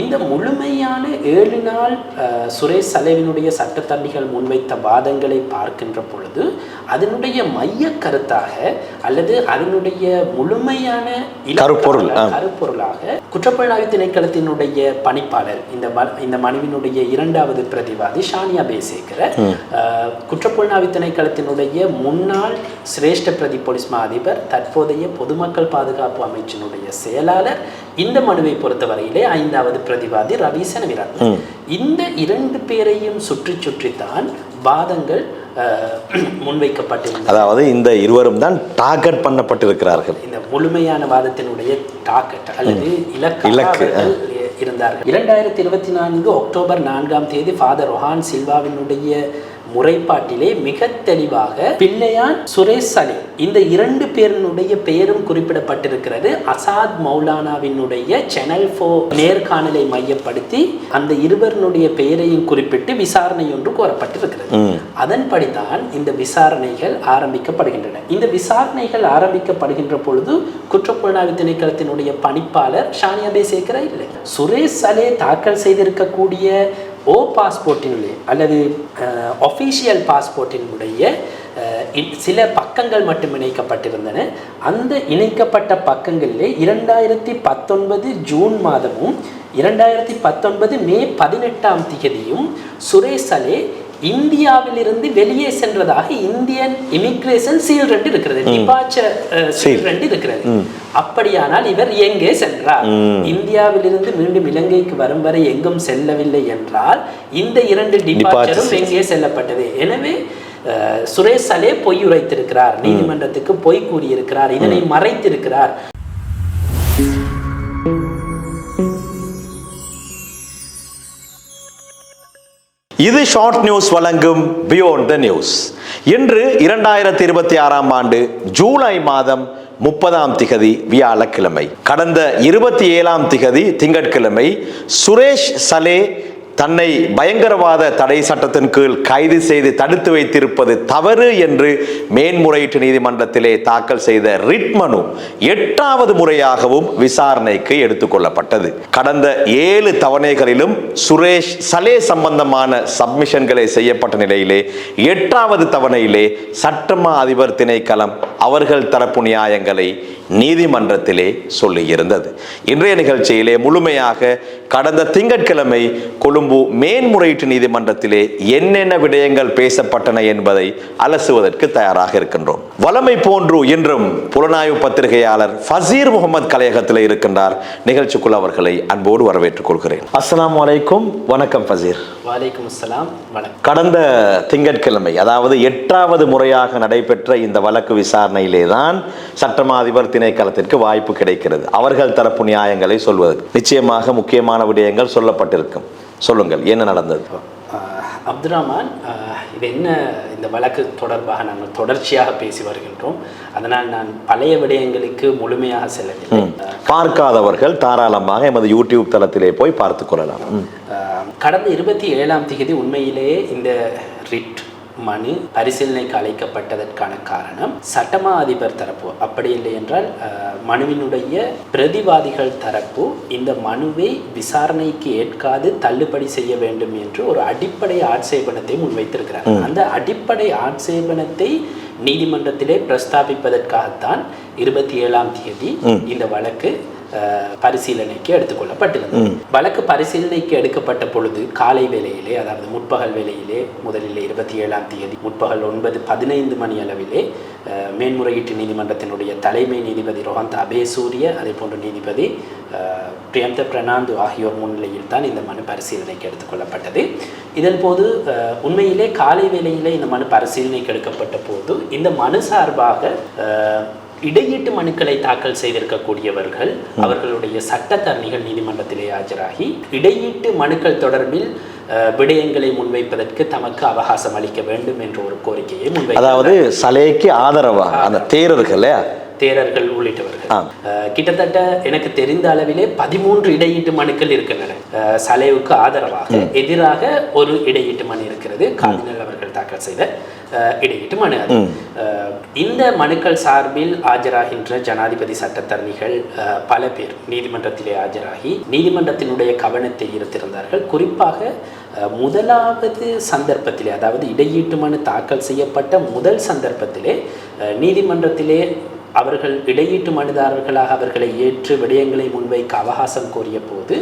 இந்த முழுமையான 7 நாள் சுரேஷ் சலேவினுடைய சட்டத்தரணிகள் முன்வைத்த வாதங்களை பார்க்கின்ற பொழுது அதனுடைய மைய கருத்தாக அல்லது அதனுடைய முழுமையான கருப்பொருளாக குற்றப்புலனாய்வு திணைக்களத்தினுடைய பணிப்பாளர் இந்த மனுவினுடைய 2வது பிரதிவாதி ஷானியா பேசேகர, குற்றப்புலனாய்வு திணைக்களத்தினுடைய முன்னாள் சிரேஷ்ட பிரதி போலீஸ் மா அதிபர், தற்போதைய பொதுமக்கள் பாதுகாப்பு அமைச்சினுடைய செயலாளர், இந்த மனுவை பொறுத்தவரையிலே 5வது பிரதிவாதி ரவி செனவிரத்ன. இந்த 2 பேரையும் சுற்றித்தான் வாதங்கள் முன்வைக்கப்பட்டிருந்தது. அதாவது இந்த இருவரும் தான் டார்கெட் பண்ணப்பட்டிருக்கிறார்கள். இந்த முழுமையான வாதத்தினுடைய டார்கெட் அல்லது இலக்கு இருந்தார்கள். 2024 அக்டோபர் 4ஆம் தேதி ஃபாதர் ரொஹான் சில்வாவினுடைய முறைப்பாட்டிலே மிக தெளிவாக பிள்ளையான், சுரேஷ் சலே இந்த 2 பேரினுடைய பெயரும் குறிப்பிடப்பட்டிருக்கிறது. அசாத் மௌலானாவினுடைய சேனல் 4 நேர்காணலை மையப்படுத்தி அந்த இருவருடைய பெயரையும் குறிப்பிட்டு விசாரணை ஒன்று கோரப்பட்டிருக்கிறது. அதன்படிதான் இந்த விசாரணைகள் ஆரம்பிக்கப்படுகின்றன. இந்த விசாரணைகள் ஆரம்பிக்கப்படுகின்ற பொழுது குற்றப்புலனாய்வு திணைக்களத்தினுடைய பணிப்பாளர் ஷானியா பேசேகர இல்லை. சுரேஷ் சலே தாக்கல் செய்திருக்கக்கூடிய பாஸ்போர்ட்டினுடைய அல்லது ஒஃபிஷியல் பாஸ்போர்ட்டினுடைய சில பக்கங்கள் மட்டும் இணைக்கப்பட்டிருந்தன. அந்த இணைக்கப்பட்ட பக்கங்களிலே 2019 ஜூன் மாதமும் 2019 மே 18ஆம் தேதியும் சுரேஷ் சலே இந்தியாவிலிருந்து வெளியே சென்றதாக இந்தியன் இமிகிரேஷன் சீல் 2 இருக்கிறது, டிபார்ச்சர் சீல் 2 இருக்கிறது. அப்படியானால் இவர் எங்கே சென்றார்? இந்தியாவிலிருந்து மீண்டும் இலங்கைக்கு வரும் வரை எங்கும் செல்லவில்லை என்றால் இந்த 2 டிபார்ச்சரும் எங்கே செல்லப்பட்டது? எனவே சுரேஷ் சலே பொய் உரைத்திருக்கிறார், நீதிமன்றத்துக்கு பொய் கூறியிருக்கிறார், இதனை மறைத்திருக்கிறார். இது ஷார்ட் நியூஸ் வழங்கும் பியாண்ட் த நியூஸ். இன்று 2026ஆம் ஆண்டு ஜூலை மாதம் 30ஆம் திகதி வியாழக்கிழமை. கடந்த 27ஆம் திகதி திங்கட்கிழமை சுரேஷ் சலே தன்னை பயங்கரவாத தடை சட்டத்தின் கீழ் கைது செய்து தடுத்து வைத்திருப்பது தவறு என்று மேன்முறையீட்டு நீதிமன்றத்திலே தாக்கல் செய்த ரிட் மனு 8வது முறையாகவும் விசாரணைக்கு எடுத்துக்கொள்ளப்பட்டது. கடந்த 7 தவணைகளிலும் சுரேஷ் சலே சம்பந்தமான சப்மிஷன்களை செய்யப்பட்ட நிலையிலே 8வது தவணையிலே சட்டமா அதிபர் திணைக்களம் அவர்கள் தரப்பு நியாயங்களை நீதிமன்றத்திலே சொல்லியிருந்தது. இன்றைய நிகழ்ச்சியிலே முழுமையாக கடந்த திங்கட்கிழமை கொழும்பு மேன்முறையீட்டு நீதிமன்றத்திலே என்னென்ன விடயங்கள் பேசப்பட்டன என்பதை அலசுவதற்கு தயாராக இருக்கின்றோம். வளமை போன்று இன்றும் புலனாய்வு பத்திரிகையாளர் ஃபசீர் முகமது கலையகத்தில் இருக்கின்றார். நிகழ்ச்சிக்குள் அவர்களை அன்போடு வரவேற்றுக் கொள்கிறேன். அஸ்ஸலாமு அலைக்கும். வணக்கம் ஃபசீர். வலைக்கும் அஸ்ஸலாம். வணக்கம். கடந்த திங்கட்கிழமை அதாவது 8வது முறையாக நடைபெற்ற இந்த வழக்கு விசாரணையிலே தான் சட்டமா அதிபர் திணைக்களத்திற்கு வாய்ப்பு கிடைக்கிறது அவர்கள் தரப்பு நியாயங்களை சொல்வதற்கு. நிச்சயமாக முக்கியமான விடயங்கள் சொல்லப்பட்டிருக்கும். சொல்லுங்கள், என்ன நடந்தது? அப்துல் ரஹ்மான், இது என்ன, இந்த வழக்கு தொடர்பாக நாங்கள் தொடர்ச்சியாக பேசி வருகின்றோம். அதனால் நான் பழைய விடயங்களுக்கு முழுமையாக செல்லவில்லை. பார்க்காதவர்கள் தாராளமாக எமது யூடியூப் தளத்திலே போய் பார்த்து கொள்ளலாம். கடந்த 27ஆம் தேதி உண்மையிலேயே இந்த ரிட் மனு பரிசீலனைக்கு அழைக்கப்பட்டதற்கான காரணம் சட்டமா அதிபர் தரப்பு, அப்படி இல்லை என்றால் மனுவினுடைய பிரதிவாதிகள் தரப்பு இந்த மனுவை விசாரணைக்கு ஏற்காது தள்ளுபடி செய்ய வேண்டும் என்று ஒரு அடிப்படை ஆட்சேபனத்தை முன்வைத்திருக்கிறார். அந்த அடிப்படை ஆட்சேபனத்தை நீதிமன்றத்திலே பிரஸ்தாபிப்பதற்காகத்தான் 27ஆம் தேதி இந்த வழக்கு பரிசீலனைக்கு எடுத்துக்கொள்ளப்பட்டிருந்தது. வழக்கு பரிசீலனைக்கு எடுக்கப்பட்ட பொழுது காலை வேளையிலே, அதாவது முற்பகல் வேளையிலே, முதலில் 27ஆம் தேதி முற்பகல் 9:15 மணி அளவிலே மேன்முறையீட்டு நீதிமன்றத்தினுடைய தலைமை நீதிபதி ரோஹந்த் அபேசூரிய, அதே போன்ற நீதிபதி பிரியந்த பிரணாந்து ஆகியோர் முன்னிலையில் தான் இந்த மனு பரிசீலனைக்கு எடுத்துக்கொள்ளப்பட்டது. இதன் போது உண்மையிலே காலை வேளையிலே இந்த மனு பரிசீலனைக்கு எடுக்கப்பட்ட போது இந்த மனு சார்பாக இடையீட்டு மனுக்களை தாக்கல் செய்திருக்கக்கூடியவர்கள் அவர்களுடைய சட்டத்தரணிகள் நீதிமன்றத்திலே ஆஜராகி இடையீட்டு மனுக்கள் தொடர்பில் விடயங்களை முன்வைப்பதற்கு தமக்கு அவகாசம் அளிக்க வேண்டும் என்ற ஒரு கோரிக்கையை முன்வை, அதாவது சலேக்கு ஆதரவாக அந்த தேரர்கள் உள்ளிட்டவர்கள் கிட்டத்தட்ட எனக்கு தெரிந்த அளவிலே 13 இடையீட்டு மனுக்கள் இருக்கின்றன. சலேவுக்கு ஆதரவாக, எதிராக ஒரு இடையீட்டு மனு இருக்கிறது. கார்டினல் அவர்கள் அவர்கள் தாக்கல் செய்த இடையீட்டு மனு அது. இந்த மனுக்கள் சார்பில் ஆஜராகின்ற ஜனாதிபதி சட்டத்தரணிகள் பல பேர் நீதிமன்றத்திலே ஆஜராகி நீதிமன்றத்தினுடைய கவனத்தை ஈர்த்திருந்தார்கள். குறிப்பாக முதலாவது சந்தர்ப்பத்திலே, அதாவது இடையீட்டு மனு தாக்கல் செய்யப்பட்ட முதல் சந்தர்ப்பத்திலே நீதிமன்றத்திலே அவர்கள் இடையீட்டு மனுதாரர்களாக அவர்களை ஏற்று விடயங்களை முன்வைக்க அவகாசம் கோரிய போது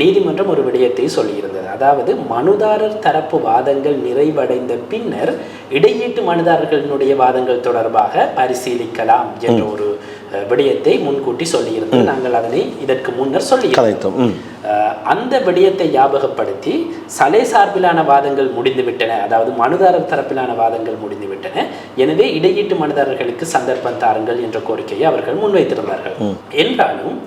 நீதிமன்றம் ஒரு விடயத்தை சொல்லியிருந்தது. அதாவது மனுதாரர் தரப்பு வாதங்கள் நிறைவடைந்த பின்னர் இடையீட்டு மனுதாரர்களினுடைய வாதங்கள் தொடர்பாக பரிசீலிக்கலாம் என்ற ஒரு விடயத்தை முன்கூட்டி சொல்லியிருந்தது. நாங்கள் அதனை இதற்கு முன்னர் சொல்லியிருந்தோம். அந்த விடயத்தை ஞாபகப்படுத்தி சலை சார்பிலான வாதங்கள் முடிந்துவிட்டன, அதாவது மனுதாரர் தரப்பிலான வாதங்கள் முடிந்துவிட்டன, எனவே இடையீட்டு மனுதாரர்களுக்கு சந்தர்ப்பம் தாருங்கள் என்ற கோரிக்கையை அவர்கள் முன்வைத்திருந்தார்கள். என்றாலும்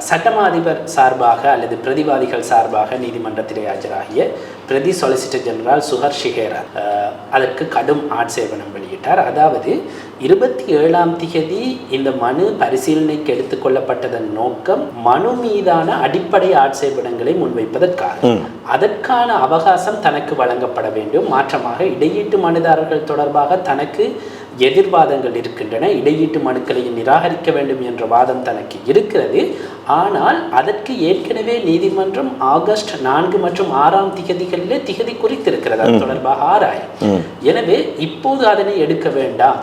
சட்டமா அதிபர் சார்பாக அல்லது பிரதிவாதிகள் சார்பாக நீதிமன்றத்திலே ஆஜராகிய பிரதி சொலிசிட்டர் ஜெனரல் சுஹர் ஷிஹேரா அதற்கு கடும் ஆட்சேபனம் வெளியிட்டார். அதாவது 27ஆம் தேதி இந்த மனு பரிசீலனைக்கு எடுத்துக்கொள்ளப்பட்டதன் நோக்கம் மனு மீதான அடிப்படை ஆட்சேபனங்களை முன்வைப்பதற்காக, அதற்கான அவகாசம் தனக்கு வழங்கப்பட வேண்டும். மாற்றமாக இடையீட்டு மனுதாரர்கள் தொடர்பாக தனக்கு எதிர்வாதங்கள் இருக்கின்றன, இடையீட்டு மனுக்களை நிராகரிக்க வேண்டும் என்ற வாதம் தனக்கு இருக்கிறது. ஆனால் அதற்கு ஏற்கனவே நீதிமன்றம் ஆகஸ்ட் 4 மற்றும் 6ஆம் திகதிகளிலே திகதி குறித்திருக்கிறது, அது தொடர்பாக ஆராயும். எனவே இப்போது அதனை எடுக்க வேண்டாம்.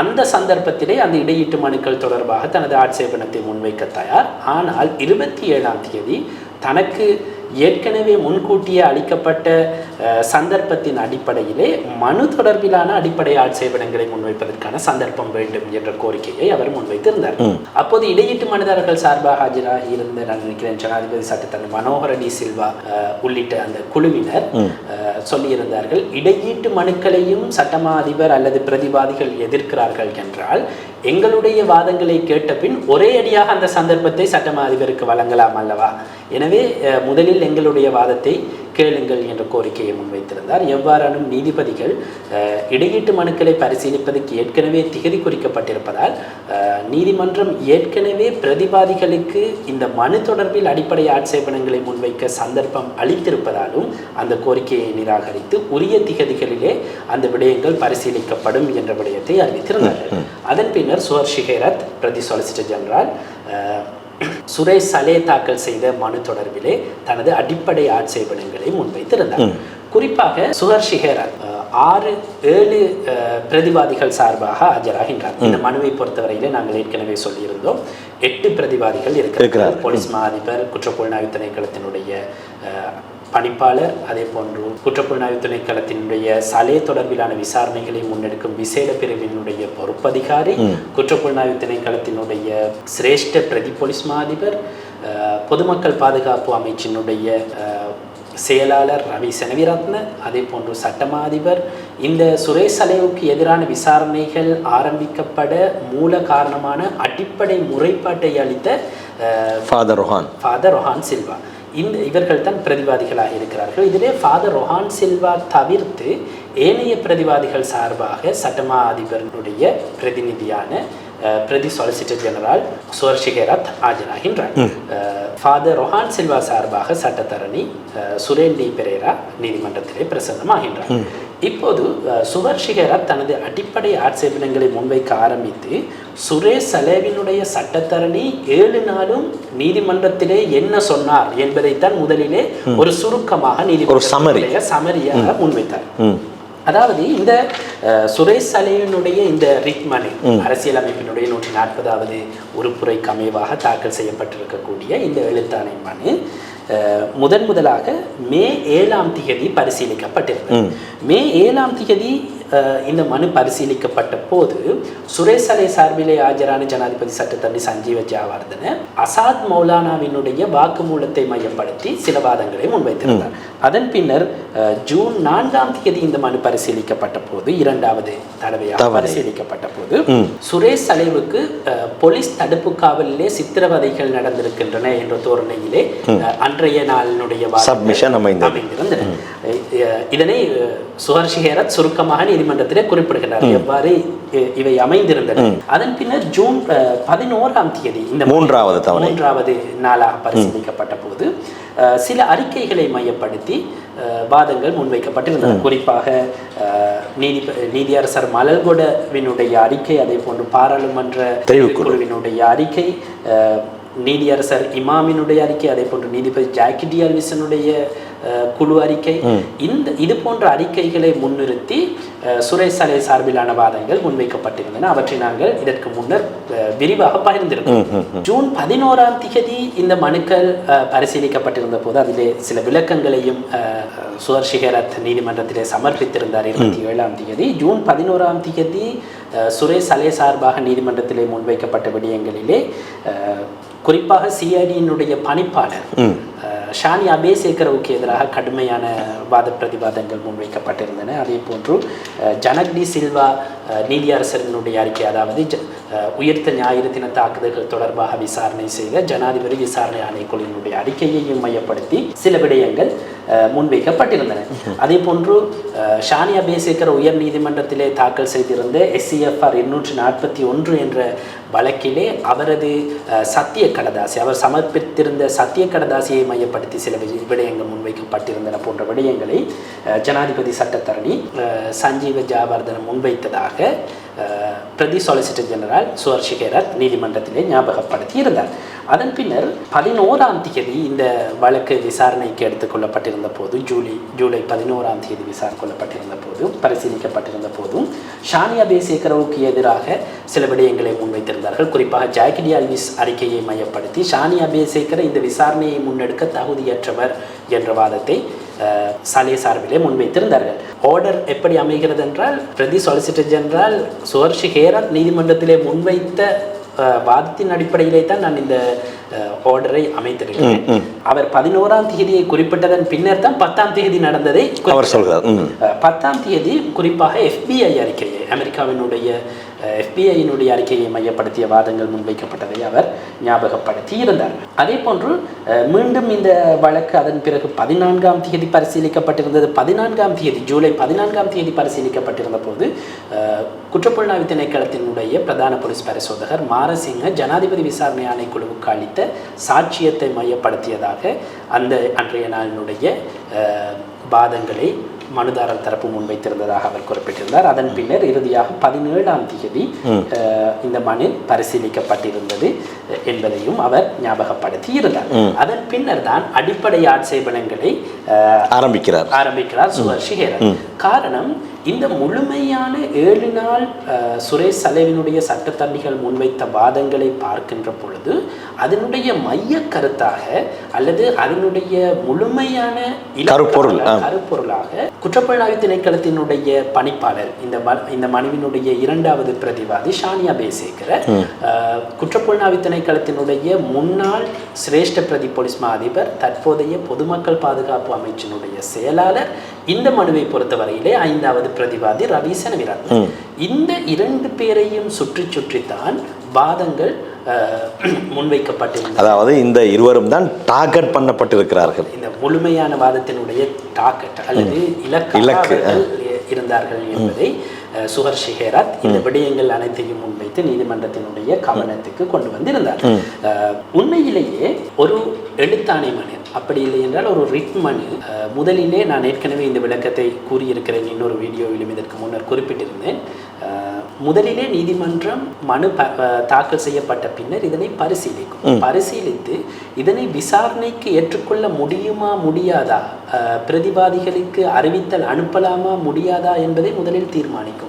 அந்த சந்தர்ப்பத்திலே அந்த இடையீட்டு மனுக்கள் தொடர்பாக தனது ஆட்சேபனத்தை முன்வைக்க தயார். ஆனால் 27ஆம் தேதி தனக்கு ஏற்கனவே முன்கூட்டியே அளிக்கப்பட்ட சந்தர்ப்பத்தின் அடிப்படையிலே மனு தொடர்பிலான அடிப்படை ஆட்சேபனங்களை முன்வைப்பதற்கான சந்தர்ப்பம் வேண்டும் என்ற கோரிக்கையை அவர் முன்வைத்திருந்தார். அப்போது இடையீட்டு மனுதாரர்கள் சார்பாக ஆஜராக இருந்த நான் நினைக்கிறேன் ஜனாதிபதி சட்டத்தரணி மனோகர டி சில்வா உள்ளிட்ட அந்த குழுவினர் சொல்லியிருந்தார்கள், இடையீட்டு மனுக்களையும் சட்டமா அதிபர் அல்லது பிரதிவாதிகள் எதிர்க்கிறார்கள் என்றால் எங்களுடைய வாதங்களை கேட்ட பின் ஒரே அடியாக அந்த சந்தர்ப்பத்தை சட்டமா அதிபருக்கு வழங்கலாம் அல்லவா, எனவே முதலில் எங்களுடைய வாதத்தை கேளுங்கள் என்ற கோரிக்கையை முன்வைத்திருந்தார். எவ்வாறானும் நீதிபதிகள் இடையீட்டு மனுக்களை பரிசீலிப்பதற்கு ஏற்கனவே திகதி குறிக்கப்பட்டிருப்பதால் நீதிமன்றம் ஏற்கனவே பிரதிவாதிகளுக்கு இந்த மனு தொடர்பில் அடிப்படை ஆட்சேபனங்களை முன்வைக்க சந்தர்ப்பம் அளித்திருப்பதாலும் அந்த கோரிக்கையை நிராகரித்து உரிய திகதிகளிலே அந்த விடயங்கள் பரிசீலிக்கப்படும் என்ற விடயத்தை அறிவித்திருந்தார்கள். அதன் பின்னர் சுஹர் ஷிஹேரத் பிரதி சொலிசிட்டர் ஜெனரல் சுரேஷ் சலே தாக்கல் செய்த மனு தொடர்பிலே தனது அடிப்படை ஆட்சேபனங்களை முன்வைத்திருந்தார். குறிப்பாக சுஹர் ஷிஹேரத் 6-7 பிரதிவாதிகள் சார்பாக ஆஜராகின்றார். இந்த மனுவை பொறுத்தவரையிலே நாங்கள் ஏற்கனவே சொல்லியிருந்தோம், 8 பிரதிவாதிகள் இருக்கிறார். போலீஸ் மா அதிபர், குற்றப்புலனாய்வு திணைக்களத்தினுடைய பணிப்பாளர், அதே போன்று குற்றப்புலனாய்வு திணைக்களத்தினுடைய சலே தொடர்பிலான விசாரணைகளை முன்னெடுக்கும் விசேட பிரிவினுடைய பொறுப்பதிகாரி, குற்றப்புலனாய்வு திணைக்களத்தினுடைய சிரேஷ்ட பிரதி போலீஸ் மா அதிபர், பொதுமக்கள் பாதுகாப்பு அமைச்சினுடைய செயலாளர் ரவி செனவிரத்ன, அதே போன்று சட்டமா அதிபர். இந்த சுரேஷ் சலேவுக்கு எதிரான விசாரணைகள் ஆரம்பிக்கப்பட மூல காரணமான அடிப்படை முறைப்பாட்டை அளித்த ஃபாதர் ரொஹான் சில்வா, இவர்கள் தான் பிரதிவாதிகளாக இருக்கிறார்கள். இதிலே ஃபாதர் ரொஹான் சில்வா தவிர்த்து ஏனைய பிரதிவாதிகள் சார்பாக சட்டமா அதிபர்களுடைய பிரதிநிதியான பிரதி சொலிசிட்டர் ஜெனரல் சுஹர் ஷிஹேரத் ஆஜராகின்றார். ஃபாதர் ரொஹான் சில்வா சார்பாக சட்டத்தரணி சுரேல் டி பெரேரா நீதிமன்றத்திலே பிரசன்னமாகின்றார். இப்போது சுஹர் ஷிஹேரத் தனது அடிப்படை ஆட்சேபனங்களை முன்வைக்க ஆரம்பித்து சுரேஷ் சலேவினுடைய சட்டத்தரணி 7 நாளும் நீதிமன்றத்திலே என்ன சொன்னார் என்பதைத்தான் முதலிலே ஒரு சுருக்கமாக நீதிமன்றத்தினுடைய சமரியாக முன்வைத்தார். அதாவது இந்த சுரேஷ் சலேவினுடைய இந்த ரிட் மனு அரசியலமைப்பினுடைய 140வது உறுப்புரைக்கு அமைவாக தாக்கல் செய்யப்பட்டிருக்கக்கூடிய இந்த எழுத்தாணை மனு முதலாக மே 7ஆம் தேதி பரிசீலிக்கப்பட்டிருந்தது. மே 7ஆம் தேதி இந்த மனு பரிசீலிக்கப்பட்ட போது சுரேஷ் சலே சார்பிலே ஆஜரான ஜனாதிபதி சட்டத்தரணி சஞ்சீவ ஜாவர்தன அசாத் மௌலானாவினுடைய வாக்குமூலத்தை மையப்படுத்தி சில வாதங்களை முன்வைத்திருந்தார். அதன் பின்னர் ஜூன் 4ஆம் தேதி இந்த மனு பரிசீலிக்கப்பட்ட போது, 2வது தடவையாக பரிசீலிக்கப்பட்ட போது, சுரேஷ் சலேவுக்கு போலீஸ் தடுப்பு காவலிலே சித்திரவதைகள் நடந்திருக்கின்றன என்ற தோரணையிலே அன்றைய நாளினுடைய சப்மிஷன் அமைந்திருந்தது. இதனை சுஹர் ஷிஹேரத் சுருக்கமாக நீதிமன்றத்திலே குறிப்பிடுகிறார் எவ்வாறு இவை அமைந்திருந்தன. அதன் பின்னர் ஜூன் 11ஆம் தேதி இந்த 3வது நாளாக பரிசீலிக்கப்பட்ட போது சில அறிக்கைகளை மையப்படுத்தி வாதங்கள் முன்வைக்கப்பட்டிருந்தன. குறிப்பாக நீதியரசர் மலர்கொடவினுடைய அறிக்கை, அதே போன்று பாராளுமன்ற தெரிவுக்குழுவினுடைய அறிக்கை, நீதியரசர் இமாமினுடைய அறிக்கை, அதே போன்று நீதிபதி ஜாக்கி டி அல்விசனுடைய குழு அறிக்கை, இது போன்ற அறிக்கைகளை முன்னிறுத்தி சுரேஷ் சலே சார்பிலான வாதங்கள் முன்வைக்கப்பட்டிருந்தன. அவற்றை நாங்கள் இதற்கு முன்னர் விரிவாக பகிர்ந்திருக்கோம். ஜூன் 11ஆம் தேதி இந்த மனுக்கள் பரிசீலிக்கப்பட்டிருந்த போது அதிலே சில விளக்கங்களையும் சுஹர்ஷி ஹேரத் நீதிமன்றத்திலே சமர்ப்பித்திருந்தார். 27ஆம் தேதி ஜூன் 11ஆம் தேதி சுரேஷ் சலே சார்பாக நீதிமன்றத்திலே முன்வைக்கப்பட்ட விடயங்களிலே குறிப்பாக சிஐடியினுடைய பணிப்பாளர் ஷானி அபேசேகரவுக்கு எதிராக கடுமையான வாத பிரதிவாதங்கள் முன்வைக்கப்பட்டிருந்தன. அதே போன்று ஜனக் டி சில்வா நீதியரசரினுடைய அறிக்கை, அதாவது உயிர்த்த ஞாயிறு தின தாக்குதல்கள் தொடர்பாக விசாரணை செய்த ஜனாதிபதி விசாரணை ஆணைக்குழுவினுடைய அறிக்கையையும் மையப்படுத்தி சில விடயங்கள் முன்வைக்கப்பட்டிருந்தன. அதே போன்று ஷானி அபேசேகர் உயர் நீதிமன்றத்திலே தாக்கல் செய்திருந்த SCFR 241 என்ற வழக்கிலே அவரது சத்திய கடதாசி, அவர் சமர்ப்பித்திருந்த சத்திய கடதாசியை மையப்படுத்தி சில விடயங்கள் முன்வைக்கப்பட்டிருந்தன போன்ற விடயங்களை ஜனாதிபதி சட்டத்தரணி சஞ்சீவ ஜாவர்தன முன்வைத்ததாக பிரதி சொலிசிட்டர் ஜெனரல் சுஹர்ஷி ஹேரத் நீதிமன்றத்திலே ஞாபகப்படுத்தி இருந்தார். அதன் பின்னர் 11ஆம் தேதி இந்த வழக்கு விசாரணைக்கு எடுத்துக்கொள்ளப்பட்டிருந்த போது, ஜூலை 11ஆம் தேதி விசாரணை கொள்ளப்பட்டிருந்த போது, பரிசீலிக்கப்பட்டிருந்த போதும் ஷானி அபேசேகரவுக்கு எதிராக சில விடயங்களை முன்வைத்திருந்தார்கள். குறிப்பாக ஜாக்கி டி அல்விஸ் அறிக்கையை மையப்படுத்தி ஷானி அபேசேகர் இந்த விசாரணையை முன்னெடுக்க தகுதியற்றவர் என்ற வாதத்தை சலே சார்பிலே முன்வைத்திருந்தார்கள். ஆர்டர் எப்படி அமைகிறது என்றால், பிரதி சொலிசிட்டர் ஜெனரல் சுஹர்ஷி ஹேரத் நீதிமன்றத்திலே முன்வைத்த வாதத்தின் அடிப்படையிலே தான் நான் இந்த ஆர்டரை அமைத்திருக்கிறேன். அவர் 11ஆம் தேதியை குறிப்பிட்டதன் பின்னர் தான் 10ஆம் தேதி நடந்ததை அவர் சொல்கிறார். 10ஆம் தேதி குறிப்பாக FBI அறிக்கையை, அமெரிக்காவினுடைய FBI அறிக்கையை மையப்படுத்திய வாதங்கள் முன்வைக்கப்பட்டதை அவர் ஞாபகப்படுத்தி இருந்தார். அதே போன்று மீண்டும் இந்த வழக்கு அதன் பிறகு 14ஆம் தேதி பரிசீலிக்கப்பட்டிருந்தது. 14ஆம் தேதி ஜூலை 14ஆம் தேதி பரிசீலிக்கப்பட்டிருந்த போது குற்றப்புலனாய்வு திணைக்களத்தினுடைய பிரதான போலீஸ் பரிசோதகர் மாரசிங்க ஜனாதிபதி விசாரணை ஆணைக்குழுவுக்கு அளித்த சாட்சியத்தை மையப்படுத்தியதாக அன்றைய நாளினுடைய வாதங்களை மனுதாரர் தரப்பு முன்வைத்திருந்ததாக அவர் குறிப்பிட்டிருந்தார். அதன் பின்னர் இறுதியாக 17ஆம் தேதி இந்த மனு பரிசீலிக்கப்பட்டிருந்தது என்பதையும் அவர் ஞாபகப்படுத்தி இருந்தார். அதன் பின்னர் தான் அடிப்படை ஆட்சேபனங்களை ஆரம்பிக்கிறார் சுஹர்ஷி ஹேரத். காரணம், இந்த முழுமையான 7 நாள் சுரேஷ் சலேவினுடைய சட்டத்தரணிகள் முன்வைத்த வாதங்களை பார்க்கின்ற பொழுது அதனுடைய மைய கருத்தாக அல்லது அதனுடைய முழுமையான கருப்பொருளாக குற்றப்புலனாய்வு திணைக்களத்தினுடைய பணிப்பாளர், இந்த மனுவினுடைய 2வது பிரதிவாதி ஷானி அபேசேகர், குற்றப்புலனாய்வு திணைக்களத்தினுடைய முன்னாள் சிரேஷ்ட பிரதி போலீஸ் மா அதிபர், தற்போதைய பொதுமக்கள் பாதுகாப்பு அமைச்சினுடைய செயலாளர், இந்த மனுவை பொறுத்தவரையிலே 5வது பிரதிவாதி ரவி செனவிரத்ன, இந்த 2 பேரையும் சுற்றித்தான் வாதங்கள் முன்வைக்கப்பட்டிருந்தது. அதாவது இந்த இருவரும் தான் டார்கெட் பண்ணப்பட்டிருக்கிறார்கள். இந்த முழுமையான வாதத்தினுடைய டார்கெட் அல்லது இலக்கு இருந்தார்கள் என்பதை சுஹர்ஷி ஹேரத் இந்த விடயங்கள் அனைத்தையும் முன்வைத்து நீதிமன்றத்தினுடைய கவனத்துக்கு கொண்டு வந்திருந்தார். உண்மையிலேயே ஒரு எழுத்தாணை மனு, அப்படி இல்லை என்றால் ஒரு ரிட் மனு, முதலிலே நான் ஏற்கனவே இந்த விளக்கத்தை கூறியிருக்கிறேன், இன்னொரு வீடியோவிலும் இதற்கு முன்னர் குறிப்பிட்டிருந்தேன். முதலிலே நீதிமன்றம் மனு தாக்கல் செய்யப்பட்ட பின்னர் இதனை பரிசீலித்து இதனை விசாரணைக்கு ஏற்றுக்கொள்ள முடியுமா முடியாதா, பிரதிவாதிகளுக்கு அறிவித்தல் அனுப்பலாமா முடியாதா என்பதை முதலில் தீர்மானிக்கும்.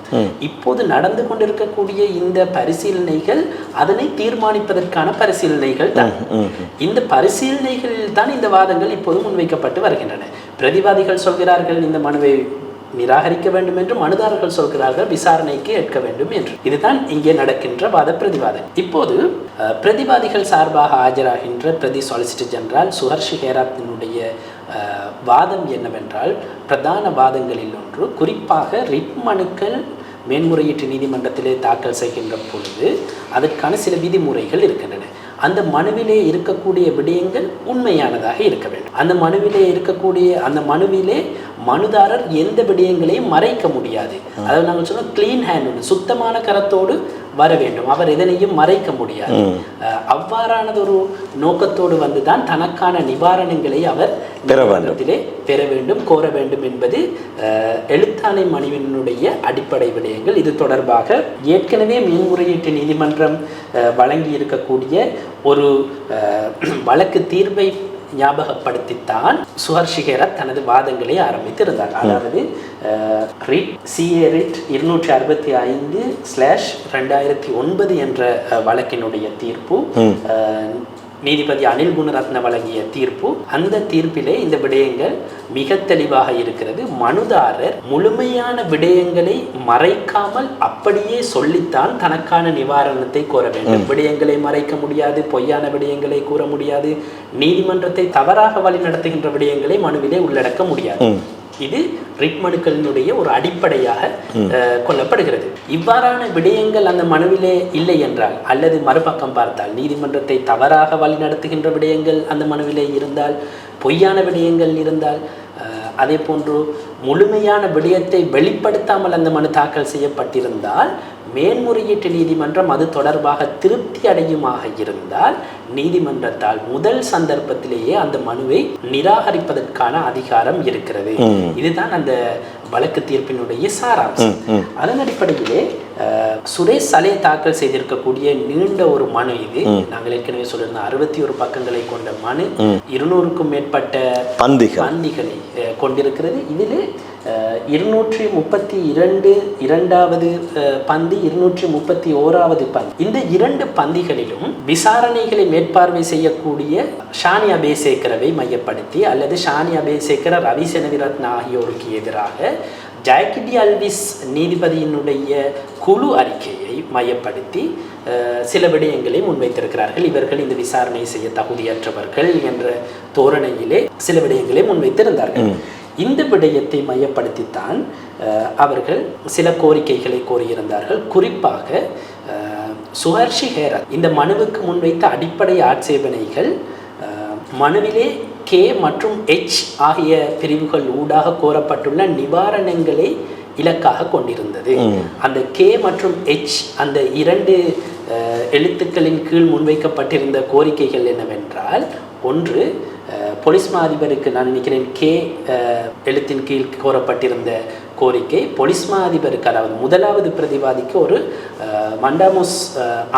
இப்போது நடந்து கொண்டிருக்கக்கூடிய இந்த பரிசீலனைகள் அதனை தீர்மானிப்பதற்கான பரிசீலனைகள் தான். இந்த பரிசீலனைகளில் தான் இந்த வாதங்கள் இப்போது முன்வைக்கப்பட்டு வருகின்றன. பிரதிவாதிகள் சொல்கிறார்கள் இந்த மனுவை நிராகரிக்க வேண்டும் என்று, மனுதாரர்கள் சொல்கிறார்கள் விசாரணைக்கு ஏற்க வேண்டும் என்று. இதுதான் இங்கே நடக்கின்ற வாத பிரதிவாதம். இப்போது பிரதிவாதிகள் சார்பாக ஆஜராகின்ற பிரதி சொலிசிட்டர் ஜெனரல் சுஹர்ஷி ஹேரத்தினுடைய வாதம் என்னவென்றால், பிரதான வாதங்களில் ஒன்று, குறிப்பாக ரிட் மனுக்கள் மேன்முறையீட்டு நீதிமன்றத்திலே தாக்கல் செய்கின்ற பொழுது அதற்கான சில விதிமுறைகள் இருக்கின்றன. அந்த மனுவிலே இருக்கக்கூடிய விடயங்கள் உண்மையானதாக இருக்க வேண்டும். அந்த மனுவிலே மனுதாரர் எந்த விடயங்களையும் மறைக்க முடியாது. அதாவது நாங்கள் சொன்னோம் கிளீன் ஹேண்ட், சுத்தமான கரத்தோடு வர வேண்டும். அவர் எதனையும் மறைக்க முடியாது. அவ்வாறானதொரு நோக்கத்தோடு வந்துதான் தனக்கான நிவாரணங்களை அவர் பெற வேண்டும், கோர வேண்டும் என்பது எழுத்தாணை மனுவினுடைய அடிப்படை விடயங்கள். இது தொடர்பாக ஏற்கனவே மேன்முறையீட்டு நீதிமன்றம் வழங்கி இருக்கக்கூடிய ஒரு வழக்கு தீர்வை ஞாபகப்படுத்தித்தான் சுஹர்ஷி ஹேரத் தனது வாதங்களை ஆரம்பித்திருந்தார். அதாவது CA ரிட் 265/2009 என்ற வழக்கினுடைய தீர்ப்பு, நீதிபதி அனில் குணரத்ன வழங்கிய தீர்ப்பு. அந்த தீர்ப்பிலே இந்த விடயங்கள் மிக தெளிவாக இருக்கிறது. மனுதாரர் முழுமையான விடயங்களை மறைக்காமல் அப்படியே சொல்லித்தான் தனக்கான நிவாரணத்தை கோர வேண்டும். விடயங்களை மறைக்க முடியாது, பொய்யான விடயங்களை கூற முடியாது, நீதிமன்றத்தை தவறாக வழி நடத்துகின்ற விடயங்களை மனுவிலே உள்ளடக்க முடியாது. இது ரிட் மனுக்களினுடைய ஒரு அடிப்படையாக கொள்ளப்படுகிறது. இவ்வாறான விடயங்கள் அந்த மனுவிலே இல்லை என்றால், அல்லது மறுபக்கம் பார்த்தால் நீதிமன்றத்தை தவறாக வழி நடத்துகின்ற விடயங்கள் அந்த மனுவிலே இருந்தால், பொய்யான விடயங்கள் இருந்தால், அதே போன்று முழுமையான விடயத்தை வெளிப்படுத்தாமல் அந்த மனு தாக்கல் செய்யப்பட்டிருந்தால், மேன்முறையீட்டு நீதிமன்றம் அது தொடர்பாக திருப்தி அடையுமாக இருந்தால் நீதிமன்றத்தால் முதல் சந்தர்ப்பத்திலேயே அந்த மனுவை நிராகரிப்பதற்கான அதிகாரம் இருக்கிறது. இதுதான் அந்த வழக்கு தீர்ப்பினுடைய சாராம்சம். அதன் அடிப்படையிலே சுரேஷ் சலே தாக்கல் செய்திருக்கக்கூடிய நீண்ட ஒரு மனு இது. நாங்கள் ஏற்கனவே சொல்லியிருந்தோம், 61 பக்கங்களை கொண்ட மனு 200க்கும் மேற்பட்ட பந்திகளை கொண்டிருக்கிறது. இதில் 232 இரண்டாவது பந்தி, 231வது பந்தி, இந்த 2 பந்திகளிலும் விசாரணைகளை மேற்பார்வை செய்யக்கூடிய ஷானி அபேசேகரவை மையப்படுத்தி அல்லது ஷானி அபேசேகர, ரவி செனவிரத்ன ஆகியோருக்கு எதிராக ஜாக்கிடி அல்விஸ் நீதிபதியினுடைய குழு அறிக்கையை மையப்படுத்தி சில விடயங்களை முன்வைத்திருக்கிறார்கள். இவர்கள் இந்த விசாரணை செய்ய தகுதியற்றவர்கள் என்ற தோரணையிலே சில விடயங்களை முன்வைத்திருந்தார்கள். இந்த விடயத்தை மையப்படுத்தித்தான் அவர்கள் சில கோரிக்கைகளை கோரியிருந்தார்கள். குறிப்பாக சுஹர்ஷி ஹேரத் இந்த மனுவுக்கு முன்வைத்த அடிப்படை ஆட்சேபனைகள் மனுவிலே K மற்றும் H ஆகிய பிரிவுகள் ஊடாக கோரப்பட்டுள்ள நிவாரணங்களை இலக்காக கொண்டிருந்தது. அந்த K மற்றும் H அந்த 2 எழுத்துக்களின் கீழ் முன்வைக்கப்பட்டிருந்த கோரிக்கைகள் என்னவென்றால், ஒன்று போலீஸ் மா அதிபருக்கு, நான் நினைக்கிறேன் K எழுத்தின் கீழ் கோரப்பட்டிருந்த கோரிக்கை, போலீஸ் மா அதிபருக்கு, அதாவது முதலாவது பிரதிவாதிக்கு ஒரு மண்டாமோஸ்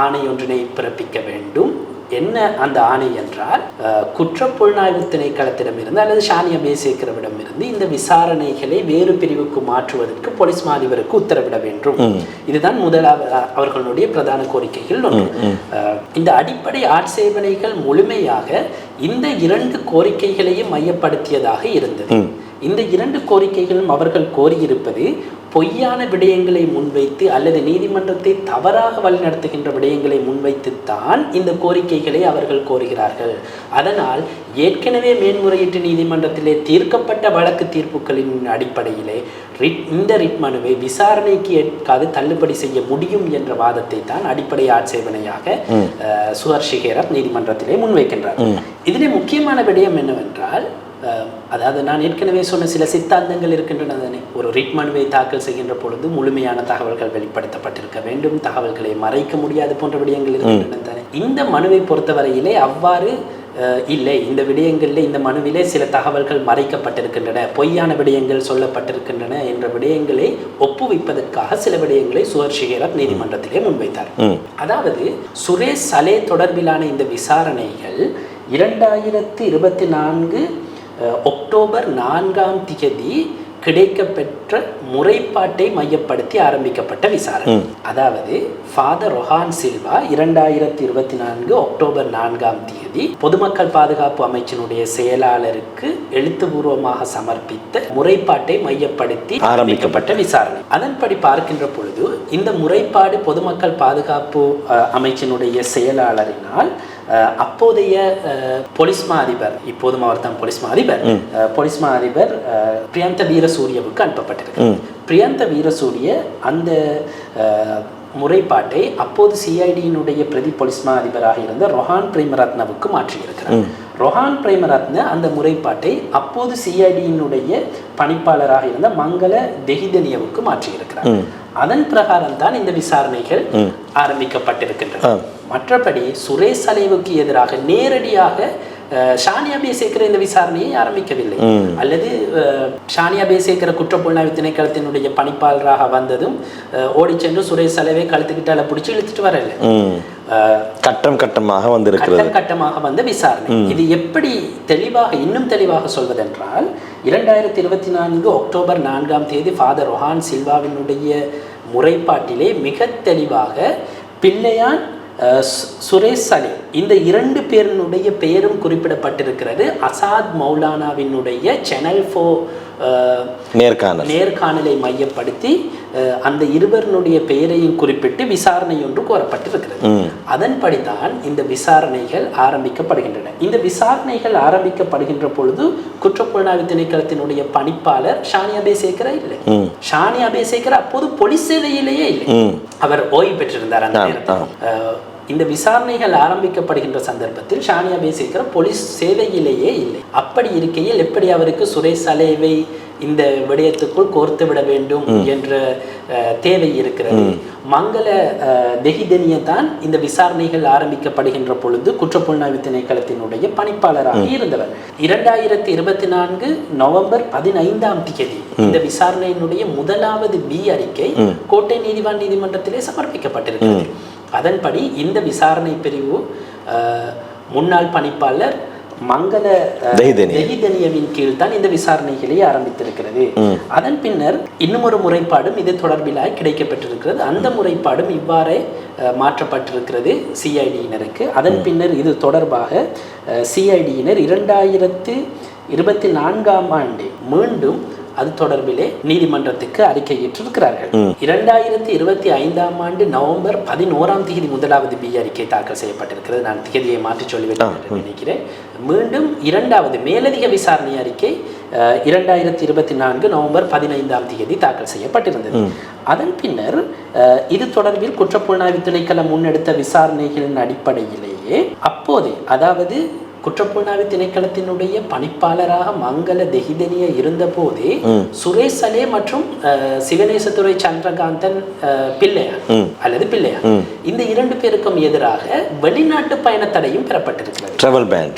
ஆணை ஒன்றினை பிறப்பிக்க வேண்டும். என்ன அந்த ஆணை என்றால், குற்றப்புலனாய்வு திணைக்களத்திடமிருந்து அல்லது ஷானி அபேசேகரவிடமிருந்து இந்த விசாரணைகளை வேறு பிரிவுக்கு மாற்றுவதற்கு போலீஸ் மா அதிபருக்கு உத்தரவிட வேண்டும். இதுதான் முதலாவது அவர்களுடைய பிரதான கோரிக்கைகள் ஒன்று. இந்த அடிப்படை ஆட்சேபனைகள் முழுமையாக இந்த 2 கோரிக்கைகளையும் மையப்படுத்தியதாக இருந்தது. இந்த 2 கோரிக்கைகளும் அவர்கள் கோரியிருப்பது பொய்யான விடயங்களை முன்வைத்து அல்லது நீதிமன்றத்தை தவறாக வழிநடத்துகின்ற விடயங்களை முன்வைத்துத்தான் இந்த கோரிக்கைகளை அவர்கள் கோருகிறார்கள். அதனால் ஏற்கனவே மேன்முறையீட்டு நீதிமன்றத்திலே தீர்க்கப்பட்ட வழக்கு தீர்ப்புகளின் அடிப்படையிலே இந்த ரிட் மனுவை விசாரணைக்கு ஏற்காது தள்ளுபடி செய்ய முடியும் என்ற வாதத்தை தான் அடிப்படை ஆட்சேபனையாக சுஹர்ஷி ஹேரத் நீதிமன்றத்திலே முன்வைக்கின்றார். இதிலே முக்கியமான விடயம் என்னவென்றால், அதாவது நான் ஏற்கனவே சொன்ன சில சித்தாந்தங்கள் இருக்கின்றன தானே. ஒரு ரிட் மனுவை தாக்கல் செய்கின்ற பொழுது முழுமையான தகவல்கள் வெளிப்படுத்தப்பட்டிருக்க வேண்டும், தகவல்களை மறைக்க முடியாது போன்ற விடயங்கள் இருக்கின்றன தானே. இந்த மனுவை பொறுத்தவரையிலே அவ்வாறு இல்லை. இந்த விடயங்களில் இந்த மனுவிலே சில தகவல்கள் மறைக்கப்பட்டிருக்கின்றன, பொய்யான விடயங்கள் சொல்லப்பட்டிருக்கின்றன என்ற விடயங்களை ஒப்புவிப்பதற்காக சில விடயங்களை சுஹர்ஷி ஹேரத் நீதிமன்றத்திலே முன்வைத்தார். அதாவது சுரேஷ் சலே தொடர்பிலான இந்த விசாரணைகள் 2024 அக்டோபர் 4ஆம் தேதி கிடைக்கப்பெற்ற முறைப்பாட்டை மையப்படுத்தி ஆரம்பிக்கப்பட்ட விசாரணை. அதாவது ஃபாதர் ரொஹான் சில்வா 2024 அக்டோபர் 4ஆம் தேதி பொதுமக்கள் பாதுகாப்பு அமைச்சினுடைய செயலாளருக்கு எழுத்துப்பூர்வமாக சமர்ப்பித்த முறைப்பாட்டை மையப்படுத்தி ஆரம்பிக்கப்பட்ட விசாரணை. அதன்படி பார்க்கின்ற பொழுது இந்த முறைப்பாடு பொதுமக்கள் பாதுகாப்பு அமைச்சினுடைய செயலாளரினால் அப்போதைய போலீஸ் மா அதிபர், இப்போதும் அவர் தான் போலீஸ் மா அதிபர், போலீஸ் மா அதிபர் பிரியந்த வீரசூரியவுக்கு அனுப்பப்பட்டிருக்கு. பிரியந்த வீரசூரிய அந்த முறைப்பாட்டை அப்போது சிஐடியினுடைய பிரதி போலீஸ் மா அதிபராக இருந்த ரொஹான் பிரேமரத்னவுக்கு மாற்றியிருக்கிறார். ரொஹான் பிரேமரத்ன அந்த முறைப்பாட்டை அப்போது சிஐடியினுடைய பணிப்பாளராக இருந்த மங்கள தெஹிதனியவுக்கு மாற்றியிருக்கிறார். அதன் பிரகாரம் தான் இந்த விசாரணைகள் ஆரம்பிக்கப்பட்டிருக்கின்றன. மற்றபடி சுரேஷ் சலேவுக்கு எதிராக நேரடியாக ஷானியா பேசேக்கிற இந்த விசாரணையை ஆரம்பிக்கவில்லை. அல்லது ஷானியா பேசேக்கிற குற்றப்புலனாய்வு திணைக்களத்தினுடைய பணிப்பாளராக வந்ததும் ஓடி சென்று சுரேஷ் சலேவை கழுத்துக்கிட்டால பிடிச்சி இழுத்துட்டு வரல. கட்டம் கட்டமாக வந்த விசாரணை. இது எப்படி இன்னும் தெளிவாக சொல்வதென்றால் 2024 அக்டோபர் 4 ஃபாதர் ரொஹான் சில்வாவினுடைய முறைப்பாட்டிலே மிக தெளிவாக பிள்ளையான் சுரேஷ் சலீம் இந்த 2 பேரினுடைய பெயரும் குறிப்பிடப்பட்டிருக்கிறது. அசாத் மௌலானாவினுடைய சேனல் 4 நேர்காணலை மையப்படுத்தி அந்த இருவருடைய பெயரையும் குறிப்பிட்டு விசாரணை ஒன்று கோரப்பட்டிருக்கிறது. அதன்படிதான் இந்த விசாரணைகள் ஆரம்பிக்கப்படுகின்றன. இந்த விசாரணைகள் ஆரம்பிக்கப்படுகின்ற பொழுது குற்றப்புலனாய்வு திணைக்களத்தினுடைய பணிப்பாளர் ஷானியா பேசேக்கர் இல்லை. ஷானியா பேசேக்கர் அப்போது போலீஸ் சேவையிலேயே இல்லை, அவர் ஓய்வு பெற்றிருந்தார் அந்த நேரத்தில். இந்த விசாரணைகள் ஆரம்பிக்கப்படுகின்ற சந்தர்ப்பத்தில் ஷானியா பேசேக்கர் போலீஸ் சேவையிலேயே இல்லை. அப்படி இருக்கையில் எப்படி அவருக்கு சுரேஷ் சலேவை இந்த விடயத்துக்குள் கோர்த்து விட வேண்டும் என்ற தேவை இருக்கிறது. மங்கள தெஹிதனிய தான் இந்த விசாரணைகள் ஆரம்பிக்கப்படுகின்ற பொழுது குற்றப்புலனாய்வு திணைக்களத்தினுடைய பணிப்பாளராக இருந்தவர். 2024 நவம்பர் 15 இந்த விசாரணையினுடைய முதலாவது பி அறிக்கை கோட்டை நீதிவான் நீதிமன்றத்திலே சமர்ப்பிக்கப்பட்டிருக்கிறது. அதன்படி இந்த விசாரணை பிரிவு முன்னாள் பணிப்பாளர் மங்கள தெஹிதனியவின் கீழ் தான் இந்த விசாரணைகளை ஆரம்பித்திருக்கிறது. அதன் பின்னர் இன்னும் ஒரு முறைப்பாடும் இது தொடர்பிலாய் கிடைக்கப்பட்டிருக்கிறது. அந்த முறைப்பாடும் இவ்வாறே மாற்றப்பட்டிருக்கிறது சிஐடியினருக்கு. அதன் பின்னர் இது தொடர்பாக சிஐடியினர் 2024 மீண்டும் அது தொடர்பிலே நீதிமன்றத்துக்கு அறிக்கையிட்டிருக்கிறார்கள். 2025 நவம்பர் 11 முதலாவது பி அறிக்கை தாக்கல் செய்யப்பட்டிருக்கிறது. நான் திகதியை மாற்றி சொல்லிவிட்டேன் என்று நினைக்கிறேன். மீண்டும் இரண்டாவது மேலதிக விசாரணை அறிக்கை 2024 நவம்பர் 15 தாக்கல் செய்யப்பட்டிருந்தது. அதன் பின்னர் இது தொடர்பில் குற்றப்புலனாய்வு திணைக்களம் முன்னெடுத்த விசாரணைகளின் அடிப்படையிலேயே அப்போதே, அதாவது குற்றப்புலனாய்வு திணைக்களத்தினுடைய பணிப்பாளராக மங்கள தெஹிதனிய இருந்த போதே சுரேஷ் சலே மற்றும் சிவநேசத்துறை சந்திரகாந்தன் பிள்ளையார் அல்லது பிள்ளையார் இந்த 2 பேருக்கும் எதிராக வெளிநாட்டு பயண தடையும் பெறப்பட்டிருக்கிறது. Travel pan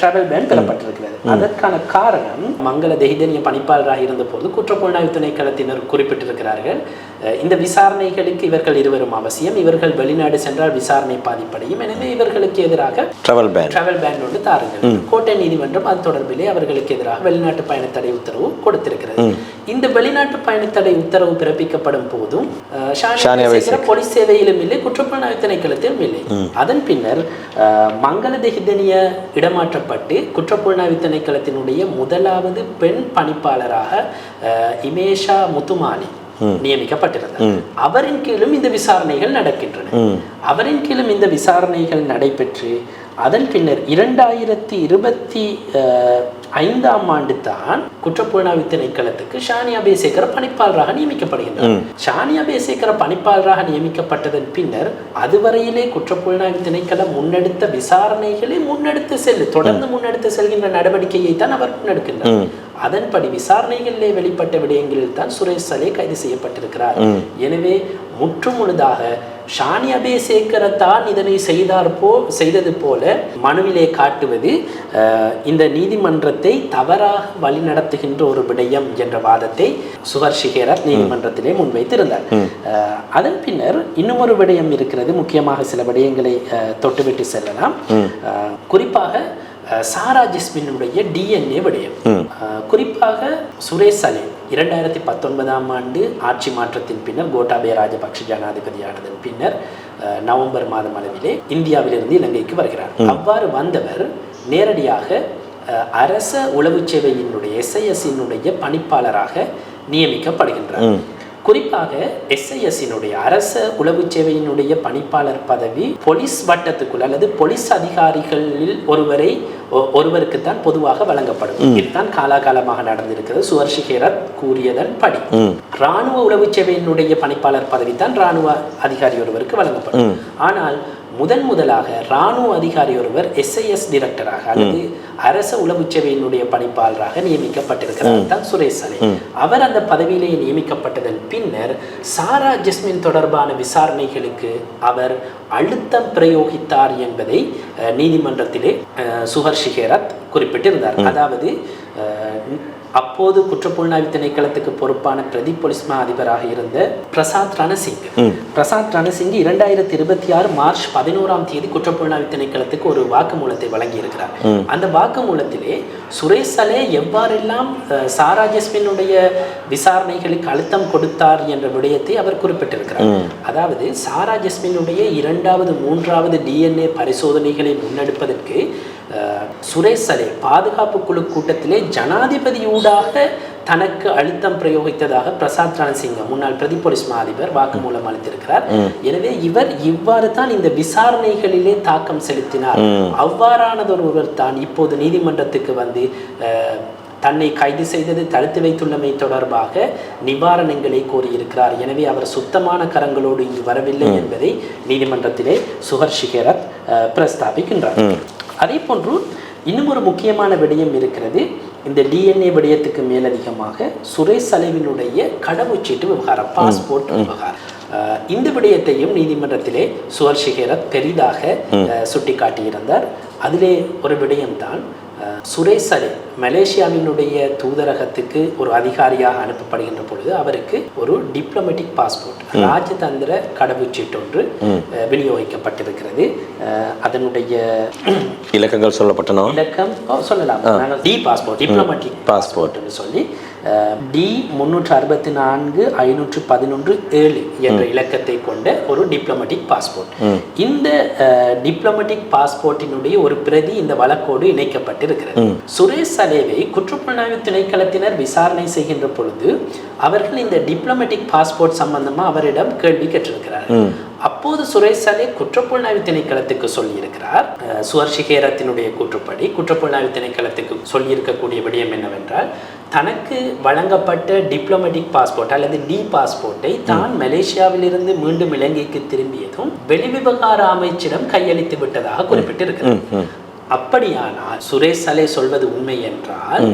பெறப்பட்டிருக்கிறது. அதற்கான காரணம் மங்கள தெஹிதனிய பணிப்பாளராக இருந்த போது குற்றப்புலனாய்வு திணைக்களத்தினர் குறிப்பிட்டிருக்கிறார்கள், இந்த விசாரணைகளுக்கு இவர்கள் இருவரும் அவசியம், இவர்கள் வெளிநாடு சென்றால் விசாரணை பாதிப்படையும், எனவே இவர்களுக்கு எதிராக டிராவல் பேன் ஒன்று தாருங்கள். கோட்டை நீதிமன்றம் அது தொடர்பிலே அவர்களுக்கு எதிராக வெளிநாட்டு பயண தடை உத்தரவு கொடுத்திருக்கிறது. இந்த வெளிநாட்டு பயண தடை உத்தரவு பிறப்பிக்கப்படும் போதும் போலீஸ் சேவையிலும் இல்லை, குற்றப்புலனாய்வு திணைக்களத்திலும் இல்லை. அதன் பின்னர் மங்கள தெஹிதனிய இடமாற்றப்பட்டு குற்றப்புலனாய்வு திணைக்களத்தினுடைய முதலாவது பெண் பணிப்பாளராக இமேஷா முத்துமாலி நியமிக்கப்பட்டிருந்தார். அவரின் கீழும் இந்த விசாரணைகள் நடக்கின்றன. அவரின் கீழும் இந்த விசாரணைகள் நடைபெற்று அதன் பின்னர் 2025 தான் குற்றப்புலனாய்வு திணைக்களத்துக்கு ஷானியா பேசேக்கர் பணிப்பாளராக நியமிக்கப்படுகின்றார். ஷானியா பேசேக்கர் பணிப்பாளராக நியமிக்கப்பட்டதன் பின்னர் அதுவரையிலே குற்றப்புலனாய்வு திணைக்களம் முன்னெடுத்த விசாரணைகளை தொடர்ந்து முன்னெடுத்து செல்கின்ற நடவடிக்கையை தான் அவர் முன்னெடுக்கின்றார். அதன்படி விசாரணைகளிலே வெளிப்பட்ட விடயங்களில் தான் சுரேஷ் சலே கைது செய்யப்பட்டிருக்கிறார். எனவே முற்றுமுழுதாக ஷானியா பேசேக்கரத்தான் இதனை செய்தது போல மனுவிலே காட்டுவது இந்த நீதிமன்றத்தை தவறாக வழிநடத்துகின்ற ஒரு விடயம் என்ற வாதத்தை சுஹர்ஷிகேரத் நீதிமன்றத்திலே முன்வைத்திருந்தார். அதன் பின்னர் இன்னும் ஒரு விடயம் இருக்கிறது. முக்கியமாக சில விடயங்களை தொட்டுவிட்டு செல்லலாம். குறிப்பாக சாரா ஜிஸ்மினுடைய டிஎன்ஏ விடயம். குறிப்பாக சுரேஷ் சலே 2019 ஆட்சி மாற்றத்தின் பின்னர் கோட்டாபய ராஜபக்ஷ ஜனாதிபதியானதன் பின்னர் நவம்பர் மாதம் அளவிலே இந்தியாவிலிருந்து இலங்கைக்கு வருகிறார். அவ்வாறு வந்தவர் நேரடியாக அரச உளவு சேவையினுடைய SIS பணிப்பாளராக நியமிக்கப்படுகின்றார். குறிப்பாக SIS அரச உளவு சேவையினுடைய பணிப்பாளர் பதவி போலீஸ் வட்டத்துக்குள் அல்லது போலீஸ் அதிகாரிகளில் ஒருவருக்கு தான் பொதுவாக வழங்கப்படும். இதுதான் காலாகாலமாக நடந்திருக்கிறது. சுஹர்ஷிகேரத் கூறியதன் படி இராணுவ உளவு சேவையினுடைய பணிப்பாளர் பதவி தான் இராணுவ அதிகாரி ஒருவருக்கு வழங்கப்படும். ஆனால் முதலாக இராணுவ அதிகாரி ஒருவர் SAS டிரெக்டராக அல்லது அரச உளவு சேவையினுடைய பணிப்பாளராக நியமிக்கப்பட்டிருக்கிறார் தான் சுரேஷ் சலே. அவர் அந்த பதவியிலேயே நியமிக்கப்பட்டதன் பின்னர் சாரா ஜஸ்மின் தொடர்பான விசாரணைகளுக்கு அவர் அழுத்தம் பிரயோகித்தார் என்பதை நீதிமன்றத்திலே சுஹர்ஷி ஹேரத் குறிப்பிட்டிருந்தார். அதாவது அப்போது குற்றப்புலனாய்வு திணைக்களத்துக்கு பொறுப்பான பிரதி போலீஸ் மா அதிபராக இருந்த பிரசாத் ரணசிங் 2026 மார்ச் 11 குற்றப்புலனாய்வு திணைக்களத்துக்கு ஒரு வாக்குமூலத்தை வழங்கி இருக்கிறார். அந்த வாக்குமூலத்திலே சுரேஷ் சலே எவ்வாறெல்லாம் சாரா ஜஸ்மினுடைய விசாரணைகளுக்கு அழுத்தம் கொடுத்தார் என்ற விடயத்தை அவர் குறிப்பிட்டிருக்கிறார். அதாவது சாரா ஜஸ்மினுடைய 2வது 3வது DNA பரிசோதனைகளை முன்னெடுப்பதற்கு சுரேஷ் சலே பாதுகாப்பு குழு கூட்டத்திலே ஜனாதிபதியூடாக தனக்கு அழுத்தம் பிரயோகித்ததாக பிரசாத் ரணசிங்க முன்னாள் பிரதி போலீஸ் மா அதிபர் வாக்குமூலம் அளித்திருக்கிறார். எனவே இவர் இவ்வாறு தான் இந்த விசாரணைகளிலே தாக்கம் செலுத்தினார். அவ்வாறானதொருவர் தான் இப்போது நீதிமன்றத்துக்கு வந்து தன்னை கைது செய்தது தடுத்து வைத்துள்ளமை தொடர்பாக நிவாரணங்களை கோரியிருக்கிறார். எனவே அவர் சுத்தமான கரங்களோடு இங்கு வரவில்லை என்பதை நீதிமன்றத்திலே சுஹர்ஷி ஹேரத் பிரஸ்தாபிக்கின்றார். அதே போன்று இன்னும் ஒரு முக்கியமான விடயம் இருக்கிறது. இந்த DNA விடயத்துக்கு மேலதிகமாக சுரேஷ் சலேவினுடைய கடவுச்சீட்டு விவகாரம், பாஸ்போர்ட் விவகாரம், இந்த விடயத்தையும் நீதிமன்றத்திலே சுஹர்ஷி ஹேரத் பெரிதாக சுட்டிக்காட்டியிருந்தார். அதிலே ஒரு விடயம்தான் சுரேஷ் சலே மலேசியாவினுடைய தூதரகத்துக்கு ஒரு அதிகாரியாக அனுப்பப்படுகின்ற பொழுது அவருக்கு ஒரு டிப்ளமேட்டிக் பாஸ்போர்ட், ராஜதந்திர கடவுச்சீட்டு ஒன்று விநியோகிக்கப்பட்டிருக்கிறது. அதனுடைய இலக்கங்கள் சொல்லப்பட்டன. இலக்கம் சொல்லலாம், டி பாஸ்போர்ட், டிப்ளமேட்டிக் பாஸ்போர்ட் சொல்லி D-64511-7 என்ற இலக்கத்தை கொண்ட ஒரு டிப்ளமேட்டிக் பாஸ்போர்ட். இந்த டிப்ளமேட்டிக் பாஸ்போர்ட்டினுடைய ஒரு பிரதி இந்த வழக்கோடு இணைக்கப்பட்டிருக்கிறது. சுரேஷ் சலேவை குற்றப்புலனாய்வு திணைக்களத்தினர் விசாரணை செய்கின்ற பொழுது அவர்கள் இந்த டிப்ளமேட்டிக் பாஸ்போர்ட் சம்பந்தமா அவரிடம் கேள்வி கேட்டிருக்கிறார்கள். அப்போது சுரேஷ் சலே குற்றப்புலனாய்வு திணைக்களத்துக்கு சொல்லியிருக்கிறார். சுஹர்ஷி ஹேரத்தினுடைய கூற்றுப்படி குற்றப்புலனாய்வு திணைக்களத்துக்கு சொல்லியிருக்கக்கூடிய விடயம் என்னவென்றால், தனக்கு வழங்கப்பட்ட டிப்ளமேட்டிக் பாஸ்போர்ட் அல்லது டி பாஸ்போர்ட்டை தான் மலேசியாவிலிருந்து மீண்டும் இலங்கைக்கு திரும்பியதும் வெளிவிவகார அமைச்சிடம் கையளித்து விட்டதாக குறிப்பிட்டிருக்கிறார். அப்படியானால் சுரேஷ் சலே சொல்வது உண்மை என்றால்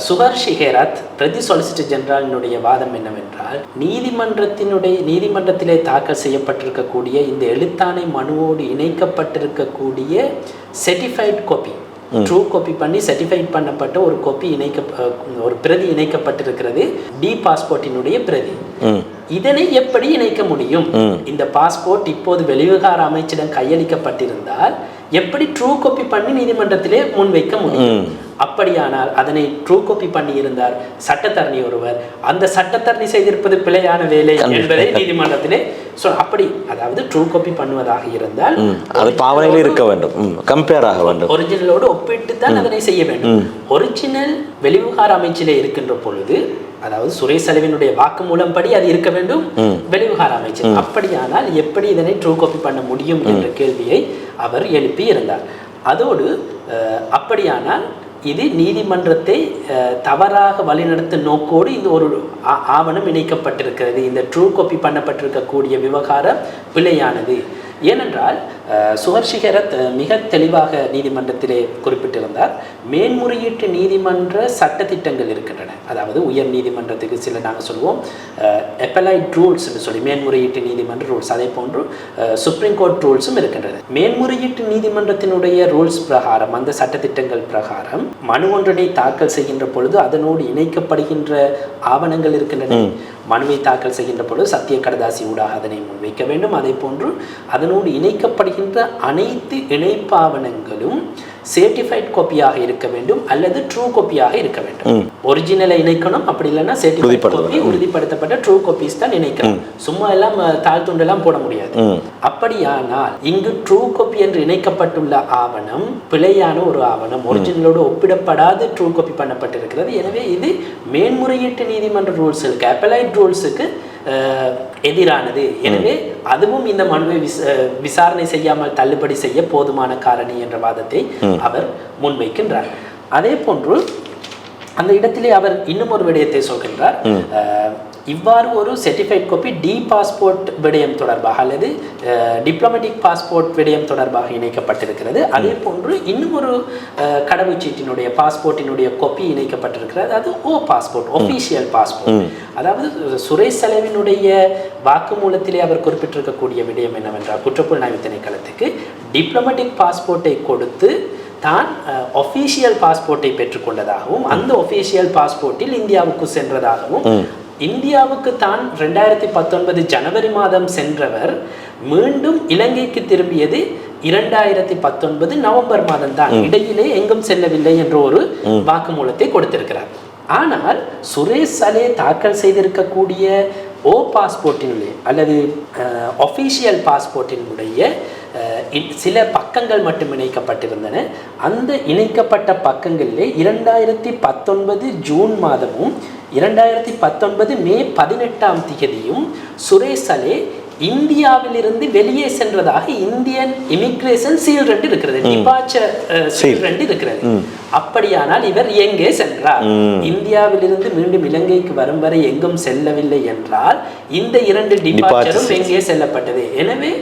சுஹர்ஷி ஹேரத் பிரதி சொலிசிட்டர் ஜெனரலினுடைய வாதம் என்னவென்றால், நீதிமன்றத்திலே தாக்கல் செய்யப்பட்டிருக்கக்கூடிய இந்த எழுத்தாணை மனுவோடு இணைக்கப்பட்டிருக்கக்கூடிய செர்டிஃபைட் காப்பி, ட்ரூ காப்பி பண்ணி சர்டிஃபைட் பண்ணப்பட்ட ஒரு காப்பி ஒரு பிரதி இணைக்கப்பட்டிருக்கிறது, டி பாஸ்போர்ட்டினுடைய பிரதி. இதனை எப்படி இணைக்க முடியும்? இந்த பாஸ்போர்ட் இப்போது வெளிவிவகார அமைச்சிடம் கையளிக்கப்பட்டிருந்தால் எப்படி ட்ரூ காப்பி பண்ணி நீதிமன்றத்திலே முன்வைக்க முடியும்? அப்படியானால் அதனை ட்ரூ காப்பி பண்ணி இருந்தார் சட்டத்தரணி ஒருவர், அந்த சட்டத்தரணி செய்திருப்பது பிழையான வேலை என்பதை நீதிமன்றத்திலே அப்படி, அதாவது ட்ரூ காப்பி பண்ணுவதாக இருந்தால் அது பாவனையில் இருக்க வேண்டும், கம்பேர் ஆக வேண்டும், ஒரிஜினலோடு ஒப்பிட்டு தான் அதனை செய்ய வேண்டும். ஒரிஜினல் வெளிவிவகார அமைச்சிலே இருக்கின்ற பொழுது, அதாவது சுரேஷ் சலேவினுடைய வாக்குமூலம் படி அது இருக்க வேண்டும் வெளிவிவகார அமைச்சர். அப்படியானால் எப்படி இதனை ட்ரூ காப்பி பண்ண முடியும் என்ற கேள்வியை அவர் எழுப்பி இருந்தார். அதோடு அப்படியானால் இது நீதிமன்றத்தை தவறாக வழிநடத்தும் நோக்கோடு இந்த ஒரு ஆவணம் இணைக்கப்பட்டிருக்கிறது, இந்த ட்ரூ காப்பி பண்ணப்பட்டிருக்கக்கூடிய விவகாரம் பிழையானது. ஏனென்றால் சுஹர்ஷி ஹேரத் மிக தெளிவாக நீதிமன்றத்திலே குறிப்பிட்டிருந்தார், மேன்முறையீட்டு நீதிமன்ற சட்டத்திட்டங்கள் இருக்கின்றன. அதாவது உயர் நீதிமன்றத்துக்கு சில நாங்கள் சொல்லுவோம் அப்பலைட் ரூல்ஸ் என்று சொல்லி மேன்முறையீட்டு நீதிமன்ற ரூல்ஸ், அதே போன்று சுப்ரீம் கோர்ட் ரூல்ஸும் இருக்கின்றது. மேன்முறையீட்டு நீதிமன்றத்தினுடைய ரூல்ஸ் பிரகாரம், அந்த சட்டத்திட்டங்கள் பிரகாரம் மனு ஒன்றினை தாக்கல் செய்கின்ற பொழுது அதனோடு இணைக்கப்படுகின்ற ஆவணங்கள் இருக்கின்றன. மனுவை தாக்கல் செய்கின்ற பொழுது சத்திய கடதாசி ஊடாக அதனை முன்வைக்க வேண்டும். அதே போன்று அதனோடு இணைக்கப்படுகின்ற அனைத்து இணைப்பாவணங்களும் சர்டிஃபைட் காப்பியாக இருக்க வேண்டும் அல்லது ட்ரூ காப்பியாக இருக்க வேண்டும். ஒரிஜினலை இணைக்கணும், அப்படி இல்லைன்னா சர்டிஃபைட் காப்பி, உறுதிப்படுத்தப்பட்ட ட்ரூ காப்பீஸ் தான் இணைக்கணும். சும்மா எல்லாம் தாழ் துண்டெல்லாம் போட முடியாது. அப்படியானால் இங்கு ட்ரூ காப்பி என்று இணைக்கப்பட்டுள்ள ஆவணம் பிழையான ஒரு ஆவணம், ஒரிஜினலோடு ஒப்பிடப்படாது ட்ரூ காப்பி பண்ணப்பட்டிருக்கிறது. எனவே இது மேன்முறையீட்டு நீதிமன்ற ரூல்ஸுக்கு, அப்பலைட் ரூல்ஸுக்கு எதிரானது. எனவே அதுவும் இந்த மனுவை விசாரணை செய்யாமல் தள்ளுபடி செய்ய போதுமான காரணி என்ற வாதத்தை அவர் முன்வைக்கின்றார். அதே போன்று அந்த இடத்திலே அவர் இன்னும் ஒரு விடயத்தை சொல்கின்றார். இவ்வாறு ஒரு சர்டிஃபைட் காப்பி டி பாஸ்போர்ட் விடயம் தொடர்பாக அல்லது டிப்ளமேட்டிக் பாஸ்போர்ட் விடயம் தொடர்பாக இணைக்கப்பட்டிருக்கிறது. அதே போன்று இன்னும் ஒரு கடவுச்சீட்டினுடைய பாஸ்போர்ட்டினுடைய காப்பி இணைக்கப்பட்டிருக்கிறது. அது ஓ பாஸ்போர்ட், ஒஃபிஷியல் பாஸ்போர்ட். அதாவது சுரேஷ் சலேவினுடைய வாக்குமூலத்திலே அவர் குறிப்பிட்டிருக்கக்கூடிய விடயம் என்னவென்றால், குற்றப்புலனாய்வு திணைக்களத்துக்கு டிப்ளமேட்டிக் பாஸ்போர்ட்டை கொடுத்து தான் ஒஃபிஷியல் பாஸ்போர்ட்டை பெற்றுக்கொண்டதாகவும் அந்த ஒஃபிஷியல் பாஸ்போர்ட்டில் இந்தியாவுக்கு சென்றதாகவும், இந்தியாவுக்கு தான் 2019 ஜனவரி மாதம் சென்றவர் மீண்டும் இலங்கைக்கு திரும்பியது 2019 நவம்பர் மாதம் தான், இடையிலே எங்கும் செல்லவில்லை என்ற ஒரு வாக்குமூலத்தை கொடுத்திருக்கிறார். ஆனால் சுரேஷ் சலே தாக்கல் செய்திருக்கக்கூடிய ஓ பாஸ்போர்ட்டினுடைய அல்லது ஒஃபிஷியல் பாஸ்போர்ட்டினுடைய சில பக்கங்கள் மட்டும் இணைக்கப்பட்டிருந்தன. அந்த இணைக்கப்பட்ட பக்கங்களிலே 2019 ஜூன் மாதமும் 2019 மே 18ஆம் தேதியும் சுரேஷ் சலே இந்தியாவிலிருந்து வெளியே சென்றதாக இந்தியன் இமிகிரேஷன் சீல் 2 இருக்கிறது, டிபார்ச்சர் சீல் 2 இருக்கிறது. அப்படியானால் இவர் எங்கே சென்றார்? இந்தியாவிலிருந்து மீண்டும் இலங்கைக்கு வரும் வரை எங்கும் செல்லவில்லை என்றால் இந்த 2 டிபார்ச்சரும் எங்கே செல்லப்பட்டது? எனவே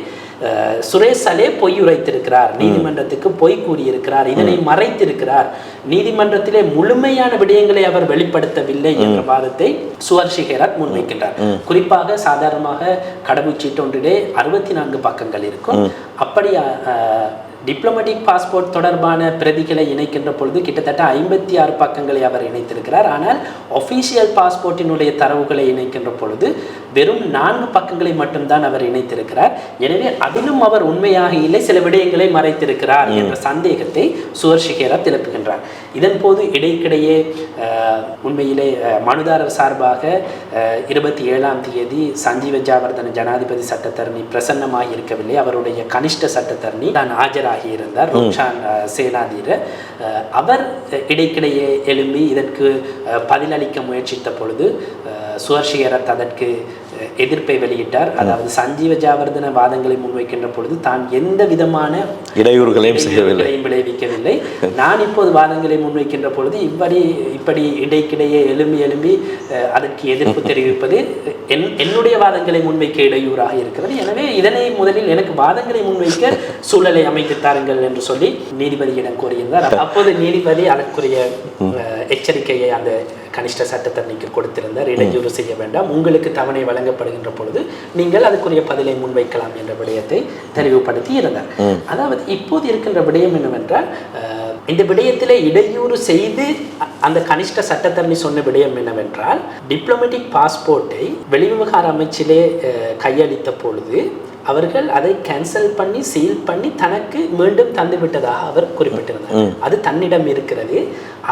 சுரேஷ் சலே பொய் உரைத்திருக்கிறார், நீதிமன்றத்துக்கு பொய் கூறியிருக்கிறார், இதனை மறைத்திருக்கிறார், நீதிமன்றத்திலே முழுமையான விடயங்களை அவர் வெளிப்படுத்தவில்லை என்ற வாதத்தை சுவர்ஷி ஹேரத் முன்வைக்கின்றார். குறிப்பாக சாதாரணமாக கடவுச்சீட்டு ஒன்றிலே 64 பக்கங்கள் இருக்கும். அப்படி டிப்ளமேட்டிக் பாஸ்போர்ட் தொடர்பான பிரதிகளை இணைக்கின்ற பொழுது கிட்டத்தட்ட 56 பக்கங்களை அவர் இணைத்திருக்கிறார். ஆனால் ஒஃபிஷியல் பாஸ்போர்ட்டினுடைய தரவுகளை இணைக்கின்ற பொழுது வெறும் 4 பக்கங்களை மட்டும்தான் அவர் இணைத்திருக்கிறார். எனவே அதிலும் அவர் உண்மையாக இல்லை, சில விடயங்களை மறைத்திருக்கிறார் என்ற சந்தேகத்தை சுவர்ஷி ஹேரத் எழுப்புகின்றார். இதன் போது இடைக்கிடையே உண்மையிலே மனுதாரர் சார்பாக 27ஆம் தேதி சஞ்சீவ ஜாவர்தன ஜனாதிபதி சட்டத்தரணி பிரசன்னமாக இருக்கவில்லை. அவருடைய கனிஷ்ட சட்டத்தரணி தான் ஆஜராகியிருந்தார், ருக்ஷான் சேனாதீர. அவர் இடைக்கிடையே எழும்பி இதற்கு பதிலளிக்க முயற்சித்த பொழுது சுவர்ஷி ஹேரத் அதற்கு எதிர்ப்பை வெளியிட்டார். அதாவது சஞ்சீவ ஜாவர்தன வாதங்களை முன்வைக்கின்ற பொழுது தான் எந்த விதமான இடையூறுகளையும் விளைவிக்கவில்லை, நான் இப்போது வாதங்களை முன்வைக்கின்ற பொழுது இப்படி இடைக்கிடையே எழும்பி அதற்கு எதிர்ப்பு தெரிவிப்பது என்னுடைய வாதங்களை முன்வைக்க இடையூறாக இருக்கிறது. எனவே இதனை முதலில் எனக்கு வாதங்களை முன்வைக்க சூழலை அமைத்து தாருங்கள் என்று சொல்லி நீதிபதியிடம் கோரியிருந்தார். அப்போது நீதிபதி அதற்குரிய எச்சரிக்கையை அந்த கனிஷ்ட சட்டத்தரணிக்கு கொடுத்திருந்தார். இடையூறு செய்ய வேண்டாம், உங்களுக்கு தவணை வழங்கப்படுகின்ற பொழுது நீங்கள் அதுக்குரிய பதிலை முன்வைக்கலாம் என்ற விடயத்தை தெளிவுபடுத்தி இருந்தார். அதாவது இப்போது இருக்கின்ற விடயம் என்னவென்றால், இந்த விடயத்திலே இடையூறு செய்து அந்த கனிஷ்ட சட்டத்தரணி சொன்ன விடயம் என்னவென்றால், டிப்ளமேட்டிக் பாஸ்போர்ட்டை வெளிவிவகார அமைச்சிலே கையளித்த பொழுது அவர்கள் அதை கேன்சல் பண்ணி சீல் பண்ணி தனக்கு மீண்டும் தந்துவிட்டதாக அவர் குறிப்பிட்டிருந்தார். அது தன்னிடம் இருக்கிறது,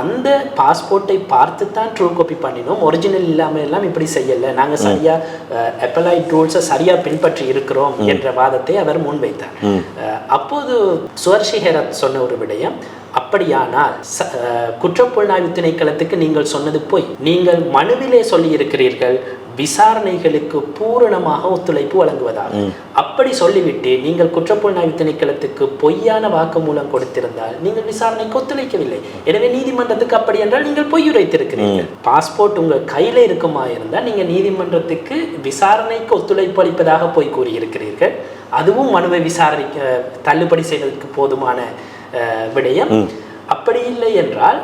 அந்த பாஸ்போர்ட்டை பார்த்து தான் ட்ரூ காப்பி பண்ணினோம், ஒரிஜினல் இல்லாமல் எல்லாம் இப்படி செய்யலை, நாங்கள் சரியாக அப்ளைட் ரூல்ஸை சரியாக பின்பற்றி இருக்கிறோம் என்ற வாதத்தை அவர் முன்வைத்தார். அப்போது சுவர்ஷி ஹேரத் சொன்ன ஒரு விடயம், அப்படியானால் குற்றப்புலனாய்வு திணைக்களத்துக்கு நீங்கள் சொன்னது போய், நீங்கள் மனுவிலே சொல்லி இருக்கிறீர்கள் விசாரணைகளுக்கு பூரணமாக ஒத்துழைப்பு வழங்குவதாக. அப்படி சொல்லிவிட்டு நீங்கள் குற்றப்புலனாய்வு திணைக்களத்துக்கு பொய்யான வாக்குமூலம் கொடுத்திருந்தால் நீங்கள் விசாரணைக்கு ஒத்துழைக்கவில்லை. எனவே நீதிமன்றத்துக்கு அப்படி என்றால் நீங்கள் பொய் உரைத்திருக்கிறீர்கள். பாஸ்போர்ட் உங்கள் கையில இருக்குமா இருந்தால் நீங்கள் நீதிமன்றத்துக்கு விசாரணைக்கு ஒத்துழைப்பு அளிப்பதாக பொய் கூறியிருக்கிறீர்கள். அதுவும் மனுவை விசாரணைக்கு தள்ளுபடி செய்வதற்கு போதுமான விடயம். அப்படி இல்லை என்றால்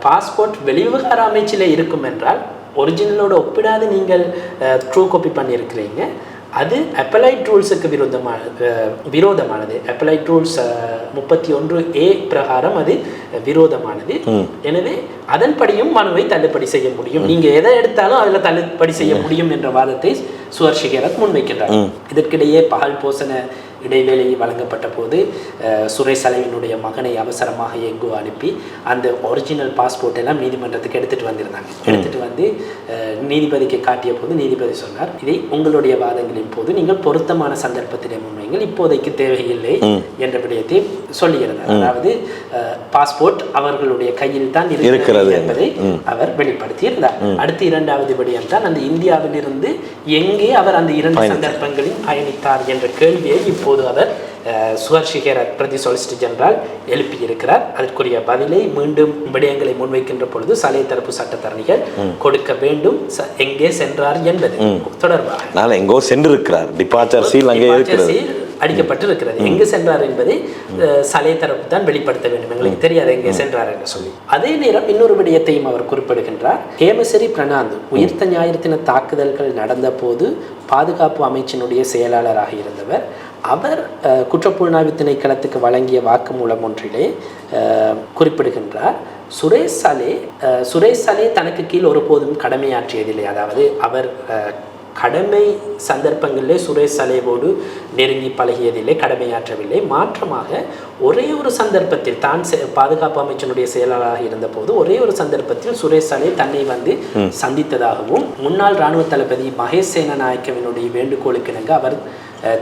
பாஸ்போர்ட் வெளிவிவகார அமைச்சில் இருக்கும் என்றால் ஒரிஜினலோட ஒப்பிடாது நீங்கள் ட்ரூ காப்பி பண்ணியிருக்கிறீங்க, அது அப்ளைட் ரூல்ஸுக்கு விரோதமானது. அப்ளைட் ரூல்ஸ் 31A பிரகாரம் அது விரோதமானது. எனவே அதன்படியும் மனுவை தள்ளுபடி செய்ய முடியும், நீங்க எதை எடுத்தாலும் அதில் தள்ளுபடி செய்ய முடியும் என்ற வாதத்தை சுவர்ஷி ஹேரத் முன்வைக்கின்றார். இதற்கிடையே பகல் போசன இடைவேளை வழங்கப்பட்ட போது சுரேஷ் சலேவினுடைய மகனை அவசரமாக எங்கோ அனுப்பி அந்த ஒரிஜினல் பாஸ்போர்ட் எல்லாம் நீதிமன்றத்துக்கு எடுத்துட்டு வந்திருந்தாங்க. எடுத்துட்டு வந்து நீதிபதிக்கு காட்டிய போது நீதிபதி சொன்னார், இதை உங்களுடைய வாதங்களின் போது நீங்கள் பொருத்தமான சந்தர்ப்பத்திலே முன்வைங்கள், இப்போதைக்கு தேவையில்லை என்ற விடயத்தை சொல்லியிருந்தார். அதாவது பாஸ்போர்ட் அவர்களுடைய கையில் தான் இருக்கிறது என்பதை அவர் வெளிப்படுத்தி இருந்தார். அடுத்து இரண்டாவது விடயம் தான் அந்த இந்தியாவில் இருந்து எங்கே அவர் அந்த 2 சந்தர்ப்பங்களில் பயணித்தார் என்ற கேள்வியை இப்போது அவர் சுஹர்ஷிகேர பிரதி சொலிசிட்டர் ஜெனரல் எழுப்பியிருக்கிறார். அதற்குரிய பதிலை மீண்டும் விடயங்களை முன்வைக்கின்ற பொழுது சலே தரப்பு சட்டத்தரணிகள் கொடுக்க வேண்டும். எங்கே சென்றார் என்பது தொடர்பாக எங்கோ சென்றிருக்கிறார், டிபார்ச்சர் சீல் அங்கே இருக்கிறது, அடிக்கப்பட்டிருக்கிறது. எங்கு சென்றார் என்பதை சலே தரப்பு தான் வெளிப்படுத்த வேண்டும். எங்களுக்கு தெரியாது எங்கே சென்றார் என்று சொல்லி. அதே நேரம் இன்னொரு விடயத்தையும் அவர் குறிப்பிடுகின்றார். ஹேமசிறி பிரணாந்து உயிர்த்த ஞாயிறு தின தாக்குதல்கள் நடந்த போது பாதுகாப்பு அமைச்சினுடைய செயலாளராக இருந்தவர். அவர் குற்றப்புலனாய்வு திணைக்களத்துக்கு வழங்கிய வாக்குமூலம் ஒன்றிலே குறிப்பிடுகின்றார், சுரேஷ் சலே தனக்கு கீழ் ஒருபோதும் கடமையாற்றியதில்லை. அதாவது அவர் கடமை சந்தர்ப்பங்களிலே சுரேஷ் சலேவோடு நெருங்கி பழகியதில்லை, கடமையாற்றவில்லை. மாற்றமாக ஒரே ஒரு சந்தர்ப்பத்தில் தான் பாதுகாப்பு அமைச்சனுடைய செயலாளராக இருந்தபோது ஒரே ஒரு சந்தர்ப்பத்தில் சுரேஷ் சலே தன்னை வந்து சந்தித்ததாகவும் முன்னாள் இராணுவ தளபதி மகேஷ் சேனநாயக்கவினுடைய வேண்டுகோளுக்கு இணங்க அவர்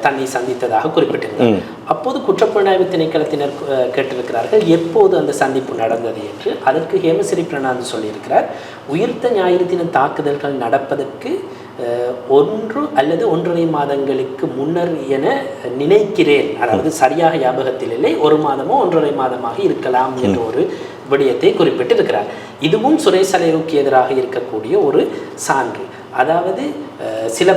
தன்னை சந்தித்ததாக குறிப்பிட்டிருந்தார். அப்போது குற்றப்புலனாய்வு திணைக்களத்தினர் கேட்டிருக்கிறார்கள் எப்போது அந்த சந்திப்பு நடந்தது என்று. அதற்கு ஹேமசிறி பிரணாந்து சொல்லியிருக்கிறார், உயிர்த்த ஞாயிறு தின தாக்குதல்கள் நடப்பதற்கு 1 அல்லது 1.5 மாதங்களுக்கு முன்னர் என நினைக்கிறேன். அதாவது சரியாக ஞாபகத்தில் இல்லை, 1 மாதமோ 1.5 மாதமாக இருக்கலாம் என்ற ஒரு விடயத்தை குறிப்பிட்டிருக்கிறார். இதுவும் சுரேஷ் சலேவுக்கு எதிராக இருக்கக்கூடிய ஒரு சான்று. அதாவது சில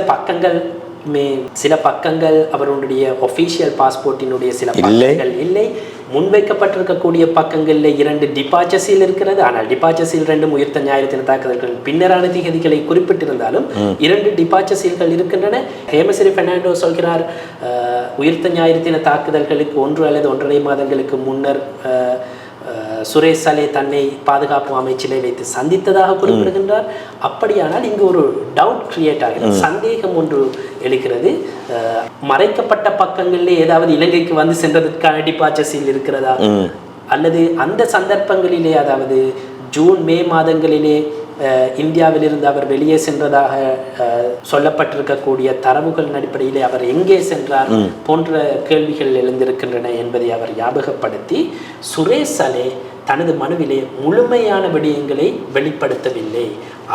பக்கங்கள் அவருடைய ஒஃபீஷியல் பாஸ்போர்ட்டினுடைய சில பக்கங்கள் இல்லை. முன்வைக்கப்பட்டிருக்கக்கூடிய பக்கங்களில் 2 டிபார்ச்சர் சீல் இருக்கிறது. ஆனால் டிபார்ச்சர் சீல் 2 உயிர்த்த ஞாயிறு தின தாக்குதல்கள் பின்னரான திகதிகளை குறிப்பிட்டிருந்தாலும் 2 டிபார்ச்சர் சீல்கள் இருக்கின்றன. ஹேமசிறி பெர்னாண்டோ சொல்கிறார், உயிர்த்த ஞாயிறு தின தாக்குதல்களுக்கு 1 அல்லது 1.5 மாதங்களுக்கு முன்னர் சுரேஷ் சலே தன்னை பாதுகாப்பு அமைச்சிலே வைத்து சந்தித்ததாக குறிப்பிடுகின்றார். அப்படியானால் இங்கு ஒரு டவுட் கிரியேட் ஆகிறது, சந்தேகம் ஒன்று எழுகிறது. மறைக்கப்பட்ட பக்கங்களிலே ஏதாவது இலங்கைக்கு வந்து சென்றதற்கான டிபார்ச்சர் சீல் இருக்கிறதா, அல்லது அந்த சந்தர்ப்பங்களிலே அதாவது ஜூன் மே மாதங்களிலே இந்தியாவிலிருந்து அவர் வெளியே சென்றதாக சொல்லப்பட்டிருக்கக்கூடிய தரவுகளின் அடிப்படையிலே அவர் எங்கே சென்றார் போன்ற கேள்விகள் எழுந்திருக்கின்றன என்பதை அவர் ஞாபகப்படுத்தி, சுரேஷ் சலே தனது மனுவிலே முழுமையான விடயங்களை வெளிப்படுத்தவில்லை,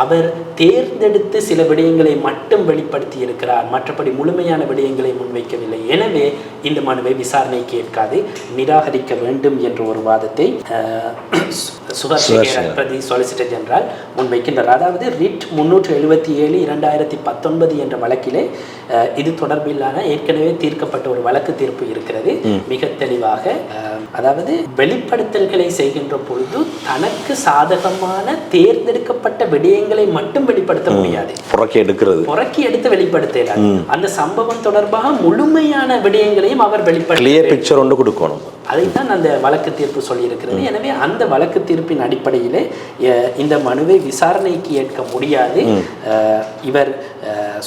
அவர் தேர்ந்தெடுத்து சில விடயங்களை மட்டும் வெளிப்படுத்தி இருக்கிறார், மற்றபடி முழுமையான விடயங்களை முன்வைக்கவில்லை. எனவே இந்த மனுவை விசாரணை கேட்காது நிராகரிக்க வேண்டும் என்ற ஒரு வாதத்தை சுஹர்ஷிகேர பிரதி சொலிசிட்டர் ஜெனரல் முன்வைக்கின்றார். அதாவது ரிட் 377/2019 என்ற வழக்கிலே இது தொடர்பிலான ஏற்கனவே தீர்க்கப்பட்ட ஒரு வழக்கு தீர்ப்பு இருக்கிறது. மிக தெளிவாக அதாவது வெளிப்படுத்தல்களை செய்கின்ற பொழுது தனக்கு சாதகமான தேர்ந்தெடுக்கப்பட்ட விடயங்களை மட்டும் வெளிப்படுத்த முடியாது, புறக்கி எடுத்து வெளிப்படுத்த அந்த சம்பவம் தொடர்பாக முழுமையான விடயங்களையும் அவர் வெளிப்படுத்த அதைத்தான் அந்த வழக்கு தீர்ப்பு சொல்லியிருக்கிறது. எனவே அந்த வழக்கு தீர்ப்பின் அடிப்படையிலே இந்த மனுவை விசாரணைக்கு ஏற்க முடியாது. இவர்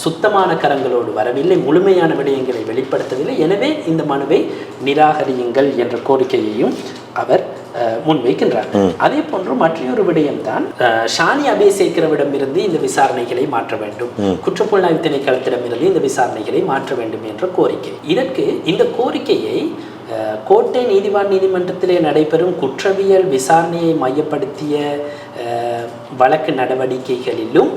சுத்தமான கரங்களோடு வரவில்லை, முழுமையான விடயங்களை வெளிப்படுத்தவில்லை. எனவே இந்த மனுவை நிராகரியுங்கள் என்ற கோரிக்கையையும் அவர் முன்வைக்கின்றார். அதே போன்று மற்றொரு விடயம்தான் ஷானி அபேசேகரவிடமிருந்து இந்த விசாரணைகளை மாற்ற வேண்டும், குற்றப்புலனாய்வு திணைக்களத்திடமிருந்து இந்த விசாரணைகளை மாற்ற வேண்டும் என்ற கோரிக்கை. இதற்கு இந்த கோரிக்கையை கோட்டை நீதிமன்றத்திலே நடைபெறும் குற்றவியல் விசாரணையை மையப்படுத்திய வழக்கு நடவடிக்கைகளிலும்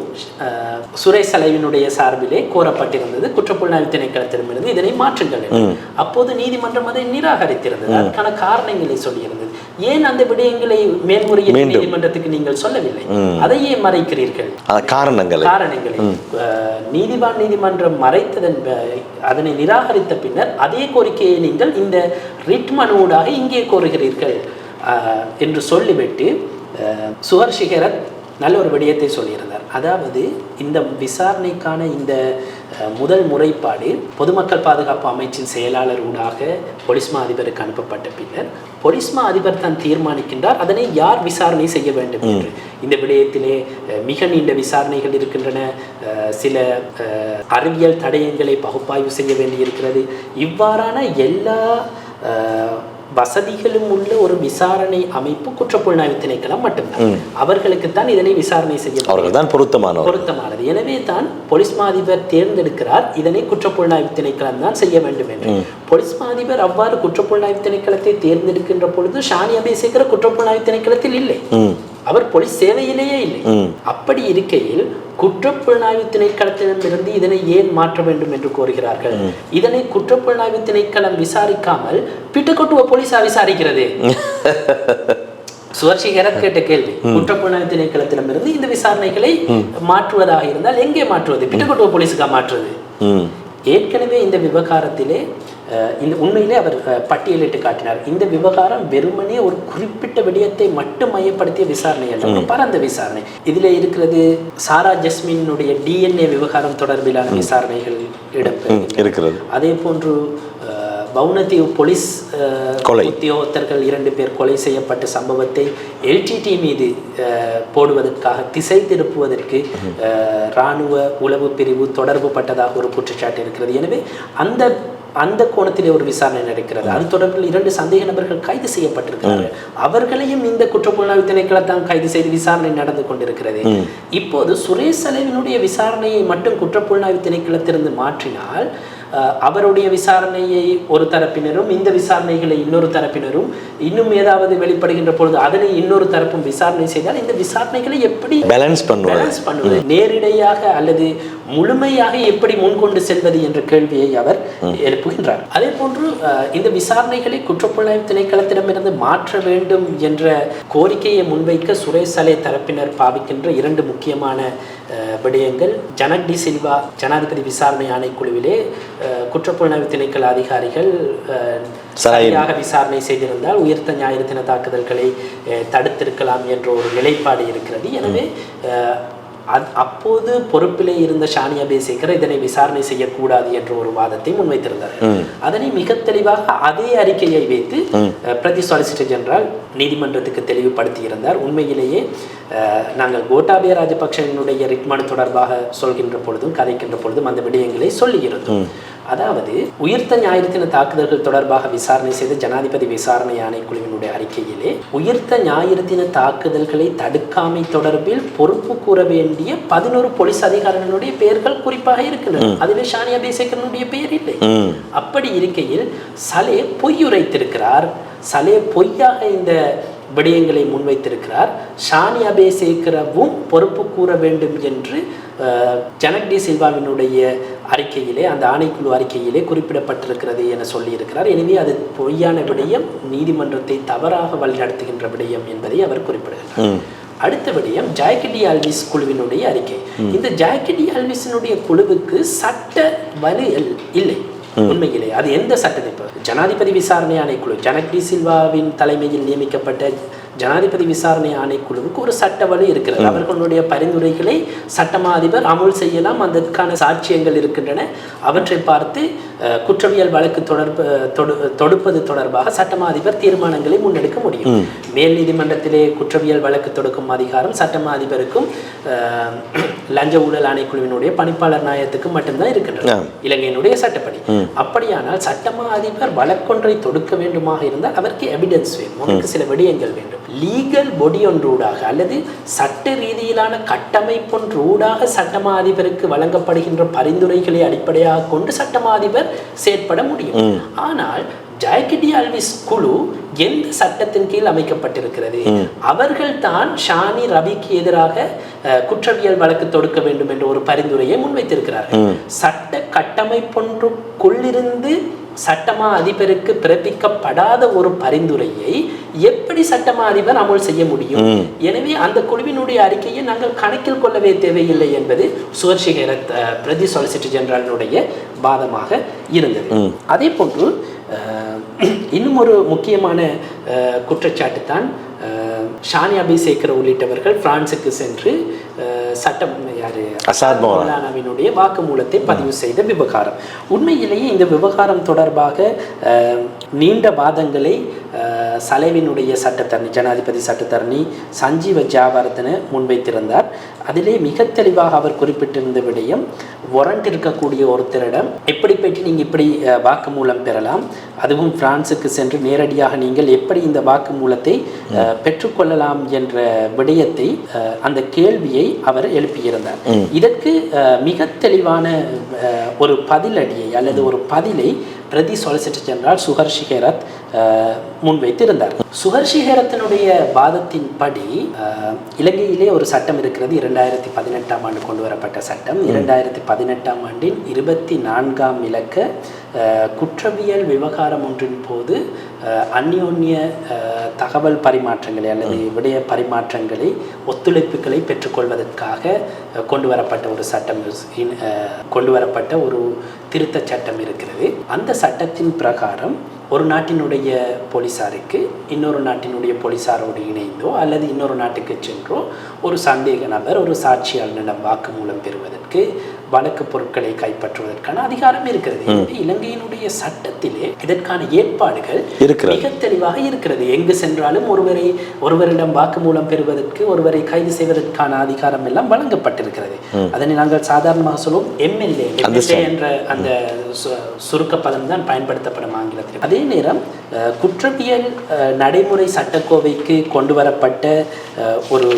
சுரேஷ் சலேவினுடைய சார்பிலே கோரப்பட்டிருந்தது, குற்றப்புலனாய்வு திணைக்களத்திடமிருந்து இதனை மாற்றுங்கள். அப்போது நீதிமன்றம் அதை நிராகரித்திருந்தது. அதற்கான காரணங்களை சொல்லியிருந்தது. ஏன் அந்த விடயங்களை மேல்முறையீட்டு நீதிமன்றத்துக்கு நீங்கள் சொல்லவில்லை, அதையே மறைக்கிறீர்கள்? காரணங்களை நீதிமன்றம் மறைத்ததன் அதனை நிராகரித்த பின்னர் அதே கோரிக்கையை நீங்கள் இந்த ரிட் மனுவூடாக இங்கே கோருகிறீர்கள் என்று சொல்லிவிட்டு சுஹர்ஷிகேர நல்ல ஒரு விடயத்தை சொல்லியிருந்தார். அதாவது இந்த விசாரணைக்கான இந்த முதல் முறைப்பாடு பொதுமக்கள் பாதுகாப்பு அமைச்சின் செயலாளர் ஊடாக பொலிஸ்மா அதிபருக்கு அனுப்பப்பட்ட பின்னர் பொலிஸ்மா அதிபர் தான் தீர்மானிக்கின்றார் அதனை யார் விசாரணை செய்ய வேண்டும் என்று. இந்த விடயத்திலே மிக நீண்ட விசாரணைகள் இருக்கின்றன, சில அறிவியல் தடயங்களை பகுப்பாய்வு செய்ய வேண்டியிருக்கிறது. இவ்வாறான எல்லா வசதிகளும் உள்ள ஒரு விசாரணை அமைப்பு குற்றப்புலனாய்வு திணைக்களம் மட்டும்தான். அவர்களுக்குத்தான் இதனை விசாரணை செய்ய பொருத்தமானது. எனவே தான் பொலிஸ்மா அதிபர் தேர்ந்தெடுக்கிறார் இதனை குற்றப்புலனாய்வு திணைக்களம் தான் செய்ய வேண்டும் என்று. பொலிஸ்மா அதிபர் அவ்வாறு குற்றப்புலனாய்வு திணைக்களத்தை தேர்ந்தெடுக்கின்ற பொழுது ஷானி அபேசேகர குற்றப்புலனாய்வு திணைக்களத்தில் இல்லை. அவர் போலீஸ் சேவையிலேயே இல்லை. அப்படி இருக்கையில் குற்றப்புலனாய்வு திணைக்களத்திடமிருந்து இதனை ஏன் மாற்ற வேண்டும் என்று கோருகிறார்கள்? இதனை குற்றப்புலனாய்வு திணைக்களம் விசாரிக்காமல் பிட்டகொட்டுவ போலீஸா விசாரிக்கிறது? சுவர்ஷிகரத் கேட்ட கேள்வி. குற்றப்புலனாய்வு திணைக்களத்திடமிருந்து இந்த விசாரணைகளை மாற்றுவதாக இருந்தால் எங்கே மாற்றுவது? பிட்டகொட்டுவ போலீஸுக்கா மாற்றுவது? ஏற்கனவே இந்த விவகாரத்திலே இந்த உண்மையிலே அவர் பட்டியலிட்டு காட்டினார். இந்த விவகாரம் வெறுமனே ஒரு குறிப்பிட்ட விடயத்தை மட்டும் மையப்படுத்திய விசாரணை அல்ல, ஒரு பரந்த விசாரணை. இதில் இருக்கிறது சாரா ஜஸ்மினுடைய DNA விவகாரம் தொடர்பிலான விசாரணைகள் இடம்பெறுகிறது. அதே போன்று பவுனதீவு போலீஸ் உத்தியோகத்தர்கள் 2 பேர் கொலை செய்யப்பட்ட சம்பவத்தை LTT மீது போடுவதற்காக திசை திருப்புவதற்கு இராணுவ உளவு பிரிவு தொடர்பு பட்டதாக ஒரு குற்றச்சாட்டு இருக்கிறது. எனவே அந்த கோணத்திலே ஒரு விசாரணை நடக்கிறது. அது தொடர்பில் 2 சந்தேக நபர்கள் கைது செய்யப்பட்டிருக்கிறார்கள். அவர்களையும் இந்த குற்றப்புலனாய்வு திணைக்களத்தான் கைது செய்து விசாரணை நடந்து கொண்டிருக்கிறது. இப்போது சுரேஷ் சலேவினுடைய விசாரணையை மட்டும் குற்றப்புலனாய்வு திணைக்களத்திலிருந்து மாற்றினால் அவருடைய விசாரணையை ஒரு தரப்பினரும், இந்த விசாரணைகளை இன்னொரு தரப்பினரும், இன்னும் ஏதாவது வெளிப்படுகின்ற பொழுது அதனை இன்னொரு தரப்பும் விசாரணை செய்தால் இந்த விசாரணைகளை எப்படி பேலன்ஸ் பண்ணுவது, நேரிடையாக அல்லது முழுமையாக எப்படி முன்கொண்டு செல்வது என்ற கேள்வியை அவர் எழுப்புகின்றார். அதே போன்று இந்த விசாரணைகளை குற்றப்புலனாய்வு திணைக்களத்திடமிருந்து மாற்ற வேண்டும் என்ற கோரிக்கையை முன்வைக்க சுரேஷ் சலே தரப்பினர் பாவிக்கின்ற 2 முக்கியமான விடயங்கள். ஜனக் டி சில்வா ஜனாதிபதி விசாரணை ஆணைக்குழுவிலே குற்றப்புலனாய்வு திணைக்கள அதிகாரிகள் சரியாக விசாரணை செய்திருந்தால் உயிர்த்த ஞாயிறு தின தாக்குதல்களை தடுத்திருக்கலாம் என்ற ஒரு நிலைப்பாடு இருக்கிறது. எனவே அப்போது பொறுப்பிலே இருந்த ஷானியா பேசேகர் இதனை விசாரணை செய்யக்கூடாது என்ற ஒரு வாதத்தை முன்வைத்திருந்தார். அதனை மிக தெளிவாக அதே அறிக்கையை வைத்து பிரதி சொலிசிட்டர் ஜெனரல் நீதிமன்றத்துக்கு தெளிவுபடுத்தியிருந்தார். உண்மையிலேயே நாங்கள் கோட்டாபய ராஜபக்சனுடைய ரிட் மனு தொடர்பாக சொல்கின்ற பொழுதும் கதைக்கின்ற பொழுதும் அந்த விடயங்களை சொல்லியிருந்தோம். அதாவது உயிர்த்த ஞாயிறு தின தாக்குதல்கள் தொடர்பாக விசாரணை செய்த ஜனாதிபதி விசாரணை ஆணைக்குழுவினுடைய அறிக்கையிலே உயிர்த்த ஞாயிறு தின தாக்குதல்களை தடுக்காமை தொடர்பில் பொறுப்பு கூற வேண்டிய 11 போலீஸ் அதிகாரிகளுடைய பெயர்கள் குறிப்பாக இருக்கின்றன. அதிலே ஷானியா பேசேகரனுடைய பெயர் இல்லை. அப்படி இருக்கையில் சலே பொய்யுரைத்திருக்கிறார். சலே பொய்யாக இந்த விடயங்களை முன்வைத்திருக்கிறார். ஷானியா பேசேகரவும் பொறுப்பு கூற வேண்டும் என்று ஜனக் டி சில்வாவினுடைய அறிக்கையிலே, அந்த ஆணைக்குழு அறிக்கையிலே குறிப்பிடப்பட்டிருக்கிறது என சொல்லியிருக்கிறார். எனவே அது பொய்யான விடயம், நீதிமன்றத்தை தவறாக வழிநடத்துகின்ற விடயம் என்பதை அவர் குறிப்பிடுகிறார். அடுத்த விடயம் ஜாக்கி டி ஆல்விஸ் குழுவினுடைய அறிக்கை. இந்த ஜாக்கி டி ஆல்விஸினுடைய குழுவுக்கு சட்ட வலு இல்லை. உண்மையிலே அது எந்த சட்டத்தை, ஜனாதிபதி விசாரணை ஆணைக்குழு ஜனக் டி சில்வாவின் தலைமையில் நியமிக்கப்பட்ட ஜனாதிபதி விசாரணை ஆணைக்குழுவுக்கு ஒரு சட்ட வலு இருக்கிறது. அவர்களுடைய பரிந்துரைகளை சட்டமா அதிபர் அமுல் செய்யலாம். அதற்கான சாட்சியங்கள் இருக்கின்றன. அவற்றை பார்த்து குற்றவியல் வழக்கு தொடுப்பது தொடர்பாக சட்டமா அதிபர் தீர்மானங்களை முன்னெடுக்க முடியும். மேல் நீதிமன்றத்திலே குற்றவியல் வழக்கு தொடுக்கும் அதிகாரம் சட்டமா அதிபருக்கும் லஞ்ச ஊழல் ஆணைக்குழுவினுடைய பணிப்பாளர் நாயகத்துக்கும் மட்டும்தான் இருக்கின்றன இலங்கையினுடைய சட்டப்படி. அப்படியானால் சட்டமா அதிபர் வழக்கொன்றை தொடுக்க வேண்டுமாக இருந்தால் அவருக்கு எவிடன்ஸ் வேணும், அவருக்கு சில விடயங்கள் வேண்டும். லீகல் பொடி ஒன்றூடாக அல்லது சட்ட ரீதியிலான கட்டமைப்பொன்றூடாக சட்டமா அதிபருக்கு வழங்கப்படுகின்ற பரிந்துரைகளை அடிப்படையாக கொண்டு சட்டமா அதிபர் செயற்பட முடியும். ஆனால் ஜாக்கி டி ஆல்விஸ் குழு எந்த சட்டத்தின் கீழ் அமைக்கப்பட்டிருக்கிறது? அவர்கள் தான் ஷானி ரவிக்கு எதிராக குற்றவியல் வழக்கு தொடுக்க வேண்டும் என்ற ஒரு பரிந்துரையை முன்வைத்திருக்கிறார்கள். சட்ட கட்டமைப்பொன்றுக்குள்ளிருந்து சட்டமா அதிபருக்கு பிறப்பிக்கப்படாத ஒரு பரிந்துரையை எப்படி சட்டமா அதிபர் அமல் செய்ய முடியும்? எனவே அந்த குழுவினுடைய அறிக்கையை நாங்கள் கணக்கில் கொள்ளவே தேவையில்லை என்பது சுவர்ஷிகரத் பிரதி சொலிசிட்டர் ஜெனரலினுடைய வாதமாக இருந்தது. அதே போன்று இன்னும் ஒரு முக்கியமான குற்றச்சாட்டு தான் ஷானியா பேசேகர் உள்ளிட்டவர்கள் பிரான்சுக்கு சென்று சட்டம் மௌலானாவினுடைய வாக்குமூலத்தை பதிவு செய்த விவகாரம். உண்மையிலேயே இந்த விவகாரம் தொடர்பாக நீண்ட வாதங்களை சலேவினுடைய சட்டத்தரணி, ஜனாதிபதி சட்டத்தரணி சஞ்சீவ ஜாவர்தன முன்வைத்திருந்தார். அதிலே மிக தெளிவாக அவர் குறிப்பிட்டிருந்த விடயம், வாரண்ட் இருக்கக்கூடிய ஒருத்தரிடம் எப்படி போயிட்டு நீங்கள் இப்படி வாக்குமூலம் பெறலாம், அதுவும் பிரான்சுக்கு சென்று நேரடியாக நீங்கள் எப்படி இந்த வாக்குமூலத்தை பெற்றுக்கொள்ளலாம் என்ற விடயத்தை, அந்த கேள்வியை அவர் எழுப்பியிருந்தார். இதற்கு மிக தெளிவான ஒரு பதிலடியை அல்லது ஒரு பதிலை பிரதி சொலிசிட்டர் ஜெனரல் சுஹர்ஷிகரத் முன்வைத்திருந்தார். சுகர்ஷிகரத்தினுடைய வாதத்தின்படி இலங்கையிலே ஒரு சட்டம் இருக்கிறது. 2018ஆம் ஆண்டு கொண்டு வரப்பட்ட சட்டம். 2018ஆம் ஆண்டின் 24ஆம் இலக்க குற்றவியல் விவகாரம் ஒன்றின் போது அந்யோன்ய தகவல் பரிமாற்றங்களை அல்லது விடய பரிமாற்றங்களை ஒத்துழைப்புகளை பெற்றுக்கொள்வதற்காக கொண்டு வரப்பட்ட ஒரு சட்டம், கொண்டு வரப்பட்ட ஒரு திருத்த சட்டம் இருக்கிறது. அந்த சட்டத்தின் பிரகாரம் ஒரு நாட்டினுடைய போலீசாருக்கு இன்னொரு நாட்டினுடைய போலீசாரோடு இணைந்தோ அல்லது இன்னொரு நாட்டுக்கு சென்றோ ஒரு சந்தேக நபர் ஒரு சாட்சியாளரிடம் வாக்குமூலம் பெறுவதற்கு, வழக்கு பொருட்களை கைப்பற்றுவதற்கான அதிகாரம் இருக்கிறது. இலங்கையினுடைய சட்டத்திலே இதற்கான ஏற்பாடுகள் மிக தெளிவாக இருக்கிறது. எங்கு சென்றாலும் ஒருவரிடம் வாக்குமூலம் பெறுவதற்கு, ஒருவரை கைது செய்வதற்கான அதிகாரம் எல்லாம் வழங்கப்பட்டிருக்கிறது. அதனை நாங்கள் சாதாரணமாக சொல்லுவோம் எம்எல்ஏ என்ற அந்த சுருக்க பதம் தான் பயன்படுத்தப்படும் ஆங்கிலத்தில். அதே நேரம் குற்றவியல் நடைமுறை சட்டக்கோவைக்கு கொண்டு வரப்பட்ட ஒரு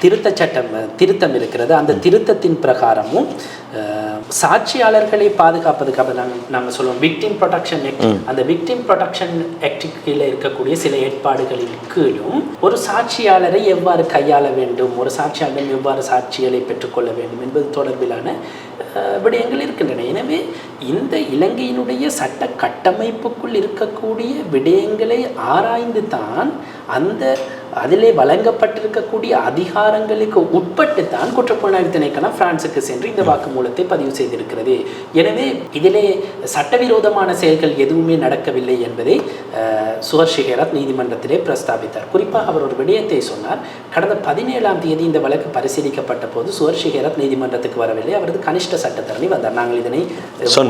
திருத்தம் இருக்கிறது. அந்த திருத்தத்தின் பிரகாரமும் சாட்சியாளர்களை பாதுகாப்பதுக்காக நாங்கள் சொல்லுவோம் விக்டிம் ப்ரொடெக்ஷன் ஆக்ட். அந்த விக்டிம் ப்ரொடெக்ஷன் ஆக்டுக்கு கீழே இருக்கக்கூடிய சில ஏற்பாடுகளின் கீழும் ஒரு சாட்சியாளரை எவ்வாறு கையாள வேண்டும், ஒரு சாட்சியாளர் எவ்வாறு சாட்சிகளை பெற்றுக்கொள்ள வேண்டும் என்பது தொடர்பிலான விடயங்கள் இருக்கின்றன. எனவே இந்த இலங்கையினுடைய சட்ட கட்டமைப்புக்குள் இருக்கக்கூடிய விடயங்களை ஆராய்ந்து தான் அதிலே வழங்கப்பட்டிருக்கக்கூடிய அதிகாரங்களுக்கு உட்பட்டு தான் குற்றப்புலனாய்வு திணைக்களம் பிரான்சுக்கு சென்று இந்த வாக்குமூலத்தை பதிவு செய்திருக்கிறது. எனவே இதிலே சட்டவிரோதமான செயல்கள் எதுவுமே நடக்கவில்லை என்பதை சுகர்ஷிகரத் நீதிமன்றத்திலே பிரஸ்தாபித்தார். குறிப்பாக அவர் ஒரு விடயத்தை சொன்னார். கடந்த 17ஆம் தேதி இந்த வழக்கு பரிசீலிக்கப்பட்ட போது சுகர்ஷிகரத் நீதிமன்றத்துக்கு வரவில்லை. அவரது கனிஷ்ட சட்டத்தரணி வந்தார். நாங்கள் இதனை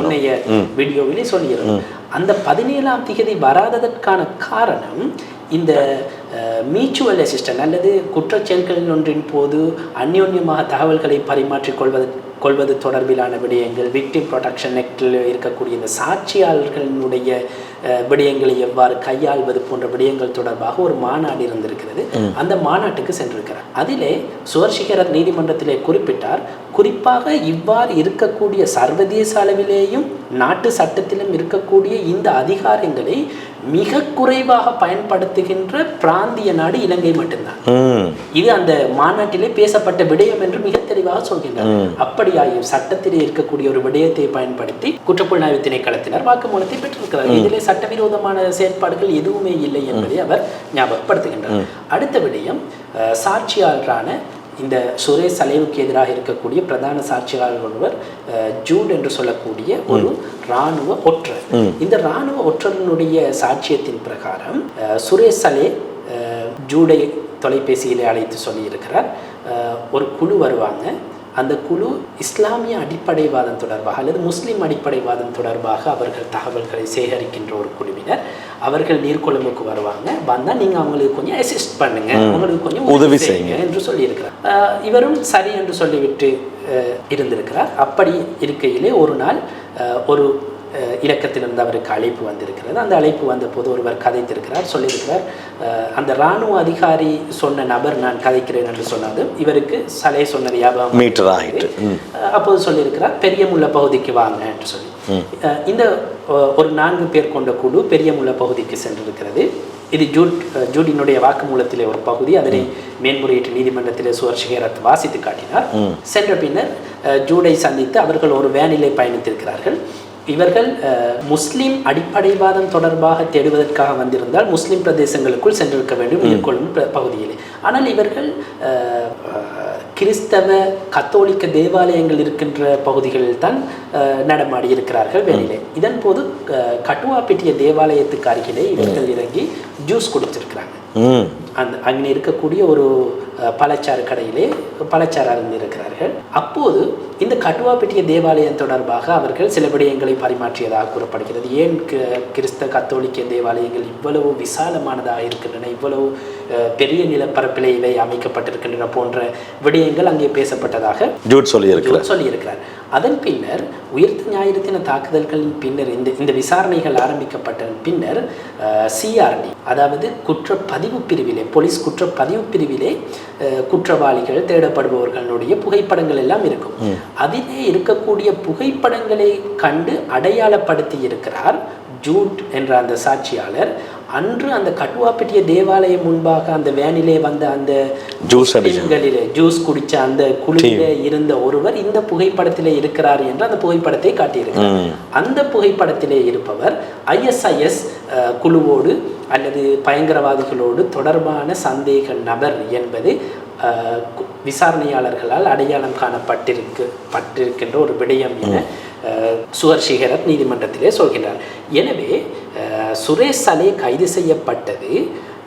முன்னைய வீடியோவிலே சொல்லியிருந்தோம். அந்த 17ஆம் தேதி வராததற்கான காரணம் இந்த மியூச்சுவல் அசிஸ்டன்ட் அல்லது குற்றச்செயல்களின் ஒன்றின் போது அந்யோன்யமாக தகவல்களை பரிமாற்றிக் கொள்வது தொடர்பிலான விடயங்கள், விக்டிம் ப்ரொடெக்ஷன் ஆக்டில் இருக்கக்கூடிய இந்த சாட்சியாளர்களினுடைய விடயங்களை எவ்வாறு கையாள்வது போன்ற விடயங்கள் தொடர்பாக ஒரு மாநாடு இருந்திருக்கிறது. அந்த மாநாட்டுக்கு சென்றிருக்கிறார். அதிலே சுகர்ஷிகரத் நீதிமன்றத்திலே குறிப்பிட்டார், குறிப்பாக இவ்வாறு இருக்கக்கூடிய சர்வதேச அளவிலேயும் நாட்டு சட்டத்திலும் இருக்கக்கூடிய இந்த அதிகாரங்களை மிக குறைவாக பயன்படுத்துகின்ற பிராந்திய நாடு இலங்கை மட்டும்தான். இது அந்த மாநாட்டிலே பேசப்பட்ட விடயம் என்று மிக தெளிவாக சொல்கின்றார். அப்படியாயும் சட்டத்திலே இருக்கக்கூடிய ஒரு விடயத்தை பயன்படுத்தி குற்றப்புலனாய்வு திணைக்களத்தினர் வாக்குமூலத்தை பெற்றிருக்கிறார். இதிலே சட்டவிரோதமான செயற்பாடுகள் எதுவுமே இல்லை என்பதை அவர் ஞாபகப்படுத்துகின்றார். அடுத்த விடயம், சாட்சியாளரான இந்த சுரேஷ் சலேவுக்கு எதிராக இருக்கக்கூடிய பிரதான சாட்சியாளர் ஒருவர் ஜூட் என்று சொல்லக்கூடிய ஒரு இராணுவ ஒற்றர். இந்த இராணுவ ஒற்றரினுடைய சாட்சியத்தின் பிரகாரம் சுரேஷ் சலே ஜூடை தொலைபேசியிலே அழைத்து சொல்லியிருக்கிறார், ஒரு குழு வருவாங்க, அந்த குழு இஸ்லாமிய அடிப்படைவாதம் தொடர்பாக அல்லது முஸ்லீம் அடிப்படைவாதம் தொடர்பாக அவர்கள் தகவல்களை சேகரிக்கின்ற ஒரு குழுவினர். அவர்கள் நீர்கொழும்புக்கு வருவாங்க, வந்தால் நீங்கள் அவங்களுக்கு கொஞ்சம் அசிஸ்ட் பண்ணுங்க, அவங்களுக்கு கொஞ்சம் உதவி செய்யுங்க என்று சொல்லியிருக்கிறார். இவரும் சரி என்று சொல்லிவிட்டு இருந்திருக்கிறார். அப்படி இருக்கையிலே ஒரு நாள் ஒரு இலக்கத்திலிருந்து அவருக்கு அழைப்பு வந்திருக்கிறது. அந்த அழைப்பு வந்த போது ஒருவர் கதைத்திருக்கிறார், சொல்லியிருக்கிறார், அந்த இராணுவ அதிகாரி சொன்ன நபர் நான் கதைக்கிறேன் என்று சொன்னது இவருக்கு சலே சொன்னது ஞாபகம் மீட்டர் ஆகிட்டு. அப்போது சொல்லியிருக்கிறார், பெரியமுள்ள பகுதிக்கு வாங்க என்று சொல்லி. இந்த ஒரு 4 பேர் கொண்ட குழு பெரியமுள்ள பகுதிக்கு சென்றிருக்கிறது. இது ஜூடினுடைய வாக்குமூலத்திலே ஒரு பகுதி. அதனை மேன்முறையீட்டு நீதிமன்றத்திலே சுகர்ஷிகரத் வாசித்து காட்டினார். சென்ற பின்னர் ஜூடை சந்தித்து அவர்கள் ஒரு வேனிலே பயணித்திருக்கிறார்கள். இவர்கள் முஸ்லீம் அடிப்படைவாதம் தொடர்பாக தேடுவதற்காக வந்திருந்தால் முஸ்லீம் பிரதேசங்களுக்குள் சென்றிருக்க வேண்டும் நீர்கொழும்பு பகுதியிலே. ஆனால் இவர்கள் கிறிஸ்தவ கத்தோலிக்க தேவாலயங்கள் இருக்கின்ற பகுதிகளில் தான் நடமாடி இருக்கிறார்கள் வேலையிலே. இதன் போது கட்டுவாப்பிட்டிய தேவாலயத்துக்கு அருகிலே இவர்கள் இறங்கி ஜூஸ் குடிச்சிருக்கிறாங்க. அங்கே இருக்கக்கூடிய ஒரு பழச்சாறு கடையிலே பழச்சாறு அருந்திருக்கிறார்கள். அப்போது இந்த கட்டுவாப்பிட்டிய தேவாலயம் தொடர்பாக அவர்கள் சில விடயங்களை பரிமாற்றியதாக கூறப்படுகிறது. ஏன் கிறிஸ்தவ கத்தோலிக்க தேவாலயங்கள் இவ்வளவு விசாலமானதாக இருக்கின்றன, இவ்வளவு பெரிய நிலப்பரப்பிலே இவை அமைக்கப்பட்டிருக்கின்றன போன்ற விடயங்கள் அங்கே பேசப்பட்டதாக ஜூட் சொல்லியிருக்கிறார். அதன் பின்னர் உயிர்த்த ஞாயிறு தின தாக்குதல்களின் பின்னர் இந்த விசாரணைகள் ஆரம்பிக்கப்பட்ட பின்னர் சிஆர்டி அதாவது குற்றப்பதிவு பிரிவிலே, போலீஸ் குற்றப்பதிவு பிரிவிலே குற்றவாளிகள் தேடப்படுபவர்களுடைய புகைப்படங்கள் எல்லாம் இருக்கும். அதிலே இருக்கக்கூடிய புகைப்படங்களை கண்டு அடையாளப்படுத்தி இருக்கிறார் ஜூட் என்ற அந்த சாட்சியாளர். அன்று அந்த கட்டுவாப்பட்டிய தேவாலயம் முன்பாக அந்த வேனிலே வந்த அந்த ஜூஸ் குடிச்ச அந்த குழுவிலே இருந்த ஒருவர் இந்த புகைப்படத்திலே இருக்கிறார் என்று அந்த புகைப்படத்தை காட்டியிருக்கிறார். அந்த புகைப்படத்திலே இருப்பவர் ISIS குழுவோடு அல்லது பயங்கரவாதிகளோடு தொடர்பான சந்தேக நபர் என்பது விசாரணையாளர்களால் அடையாளம் காணப்பட்டிருக்கின்ற ஒரு விடயம் என சுவர் ஷிகரத் நீதிமன்றத்திலே சொல்கிறார். எனவே சுரேஷ் சலே கைது செய்யப்பட்டது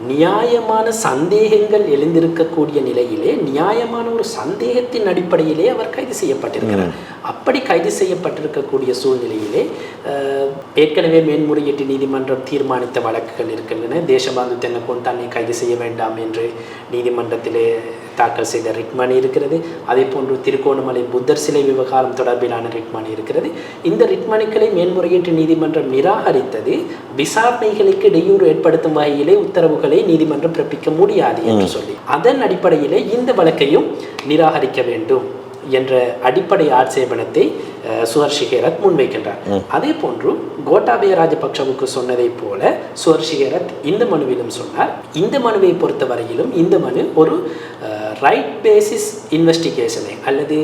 நியாயமான சந்தேகங்கள் எழுந்திருக்கக்கூடிய நிலையிலே, நியாயமான ஒரு சந்தேகத்தின் அடிப்படையிலே அவர் கைது செய்யப்பட்டிருக்கிறார். அப்படி கைது செய்யப்பட்டிருக்கக்கூடிய சூழ்நிலையிலே ஏற்கனவே மேன்முறையீட்டு நீதிமன்றம் தீர்மானித்த வழக்குகள் இருக்கின்றன. தேசபாந்து தென்னக்கோன் தன்னை கைது செய்ய வேண்டாம் என்று நீதிமன்றத்திலே தாக்கல் செய்த ரிட் மனு இருக்கிறது. அதே போன்று திருகோணமலை புத்தர் சிலை விவகாரம் தொடர்பிலான ரிட் மனு இருக்கிறது. இந்த ரிட் மனுக்களை மேன்முறையீட்டு நீதிமன்றம் நிராகரித்தது விசாரணைகளுக்கு இடையூறு ஏற்படுத்தும் வகையிலே உத்தரவுகளை நீதிமன்றம் பிறப்பிக்க முடியாது என்று சொல்லி, அதன் அடிப்படையிலே இந்த வழக்கையும் நிராகரிக்க வேண்டும் என்ற அடிப்படை ஆட்சேபனத்தை சுவர் ஷிகரத் முன்வைக்கின்றார். அதே போன்று கோட்டாபய ராஜபக்சவுக்கு சொன்னதை போல சுவர் ஷிகரத் இந்த மனுவிலும் சொன்னார். இந்த மனுவை பொறுத்தவரையிலும் இந்த மனு ஒரு ரைட் பேசிஸ் இன்வெஸ்டிகேஷனை அல்லது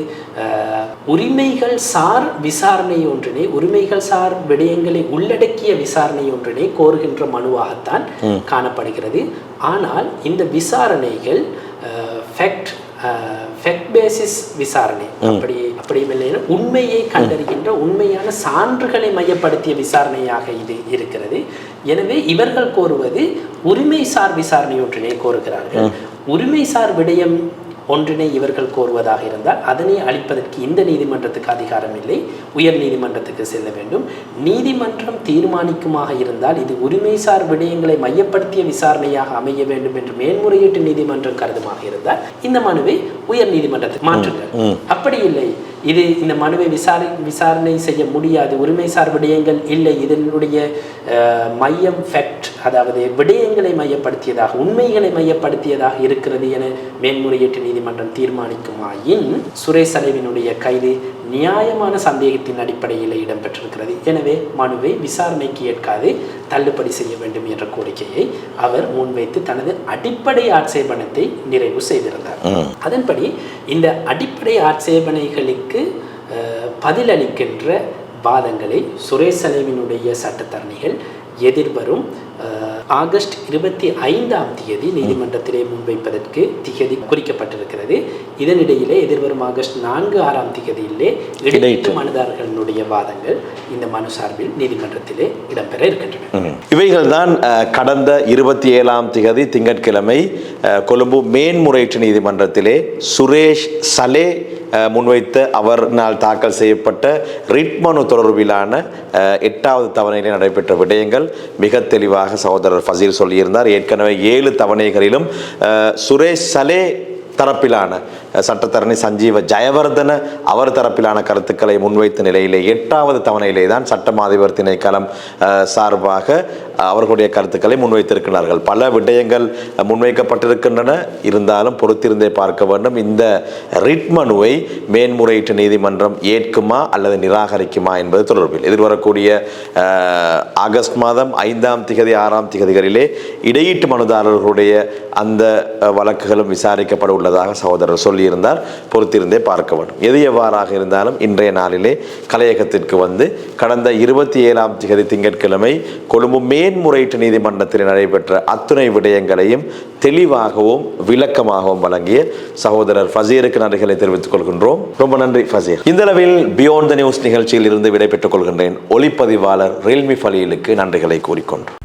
உரிமைகள் சார் விசாரணை ஒன்றினை, உரிமைகள் சார் விடயங்களை உள்ளடக்கிய விசாரணை ஒன்றினை கோருகின்ற மனுவாகத்தான் காணப்படுகிறது. ஆனால் இந்த விசாரணைகள் ஃபேக்ட் பேசிஸ் விசாரணை, அப்படி உண்மையை கண்டறிகின்ற உண்மையான சான்றுகளை மையப்படுத்திய விசாரணையாக இது இருக்கிறது. எனவே இவர்கள் கோருவது உரிமைசார் விசாரணை ஒன்றினை கோருகிறார்கள். உரிமைசார் விடயம் ஒன்றினை இவர்கள் கோருவதாக இருந்தால் அதனை அளிப்பதற்கு இந்த நீதிமன்றத்துக்கு அதிகாரம் இல்லை, உயர் நீதிமன்றத்துக்கு செல்ல வேண்டும். நீதிமன்றம் தீர்மானிக்குமாக இருந்தால் இது உரிமைசார் விடயங்களை மையப்படுத்திய விசாரணையாக அமைய வேண்டும் என்று மேன்முறையீட்டு நீதிமன்றம் கருதுமாக இருந்தால் இந்த மனுவை உயர் நீதிமன்றத்துக்கு மாற்றுங்கள். அப்படி இல்லை, இது இந்த மனுவை விசாரணை செய்ய முடியாது, உரிமைசார் விடயங்கள் இல்லை, இதனுடைய மையம் ஃபேக்ட், அதாவது விடயங்களை மையப்படுத்தியதாக உண்மைகளை மையப்படுத்தியதாக இருக்கிறது என மேன்முறையீட்டு நீதிமன்றம் தீர்மானிக்குமாயின் சுரேஷ் சலேவினுடைய கைது நியாயமான சந்தேகத்தின் அடிப்படையில் இடம்பெற்றிருக்கிறது. எனவே மனுவை விசாரணைக்கு ஏற்காது தள்ளுபடி செய்ய வேண்டும் என்ற கோரிக்கையை அவர் முன்வைத்து தனது அடிப்படை ஆட்சேபனத்தை நிறைவு செய்திருந்தார். அதன்படி இந்த அடிப்படை ஆட்சேபனைகளுக்கு பதிலளிக்கின்ற வாதங்களை சுரேஷ் சலேவினுடைய சட்டத்தரணிகள் எதிர்வரும் ஆகஸ்ட் 25ஆம் தேதி நீதிமன்றத்திலே முன்வைப்பதற்கு திகதி குறிக்கப்பட்டிருக்கிறது. இதனிடையிலே எதிர்வரும் ஆகஸ்ட் 4-6ஆம் தேதியிலே இடையீட்டு மனுதாரர்களுடைய வாதங்கள் இந்த மனு சார்பில் நீதிமன்றத்திலே இடம்பெற இருக்கின்றன. இவைகள் தான் கடந்த 27ஆம் தேதி திங்கட்கிழமை கொழும்பு மேன்முறையீட்டு நீதிமன்றத்திலே சுரேஷ் சலே முன்வைத்த அவர்னால் தாக்கல் செய்யப்பட்ட ரிட் மனு தொடர்பிலான 8வது தவணையிலே நடைபெற்ற விடயங்கள். மிக தெளிவாக சகோதரர் ஃபசீல் சொல்லியிருந்தார். ஏற்கனவே 7 தவணைகளிலும் சுரேஷ் சலே தரப்பிலான சட்டத்தரணி சஞ்சீவ ஜயவர்தன அவர் தரப்பிலான கருத்துக்களை முன்வைத்த நிலையிலே 8வது தவணையிலே தான் சட்டமா அதிபர் திணைக்களம் சார்பாக அவர்களுடைய கருத்துக்களை முன்வைத்திருக்கிறார்கள். பல விடயங்கள் முன்வைக்கப்பட்டிருக்கின்றன. இருந்தாலும் பொறுத்திருந்தே பார்க்க வேண்டும். இந்த ரிட் மனுவை மேன்முறையீட்டு நீதிமன்றம் ஏற்குமா அல்லது நிராகரிக்குமா என்பது தொடர்பில் எதிர்வரக்கூடிய ஆகஸ்ட் மாதம் 5ஆம் தேதி 6ஆம் தேதிகளிலே இடையீட்டு மனுதாரர்களுடைய அந்த வழக்குகளும் விசாரிக்கப்பட உள்ளதாக சகோதரர் சொல்லியிருந்தார். பொறுத்திருந்தே பார்க்க வேண்டும். எது எவ்வாறாக இருந்தாலும் இன்றைய நாளிலே கலையகத்திற்கு வந்து கடந்த 27ஆம் தேதி திங்கட்கிழமை கொழும்பு மேன்முறையீட்டு நீதிமன்றத்தில் நடைபெற்ற அத்துணை விடயங்களையும் தெளிவாகவும் விளக்கமாகவும் வழங்கிய சகோதரர் ஃபசீருக்கு நன்றிகளை தெரிவித்துக் கொள்கின்றோம். ரொம்ப நன்றி ஃபசீர். இந்த அளவில் பியாண்ட் தி நியூஸ் நிகழ்ச்சியில் இருந்து விடைபெற்றுக் கொள்கின்றேன். ஒளிப்பதிவாளர் ரியல்மி ஃபலீலுக்கு நன்றிகளை கூறிக்கொண்டு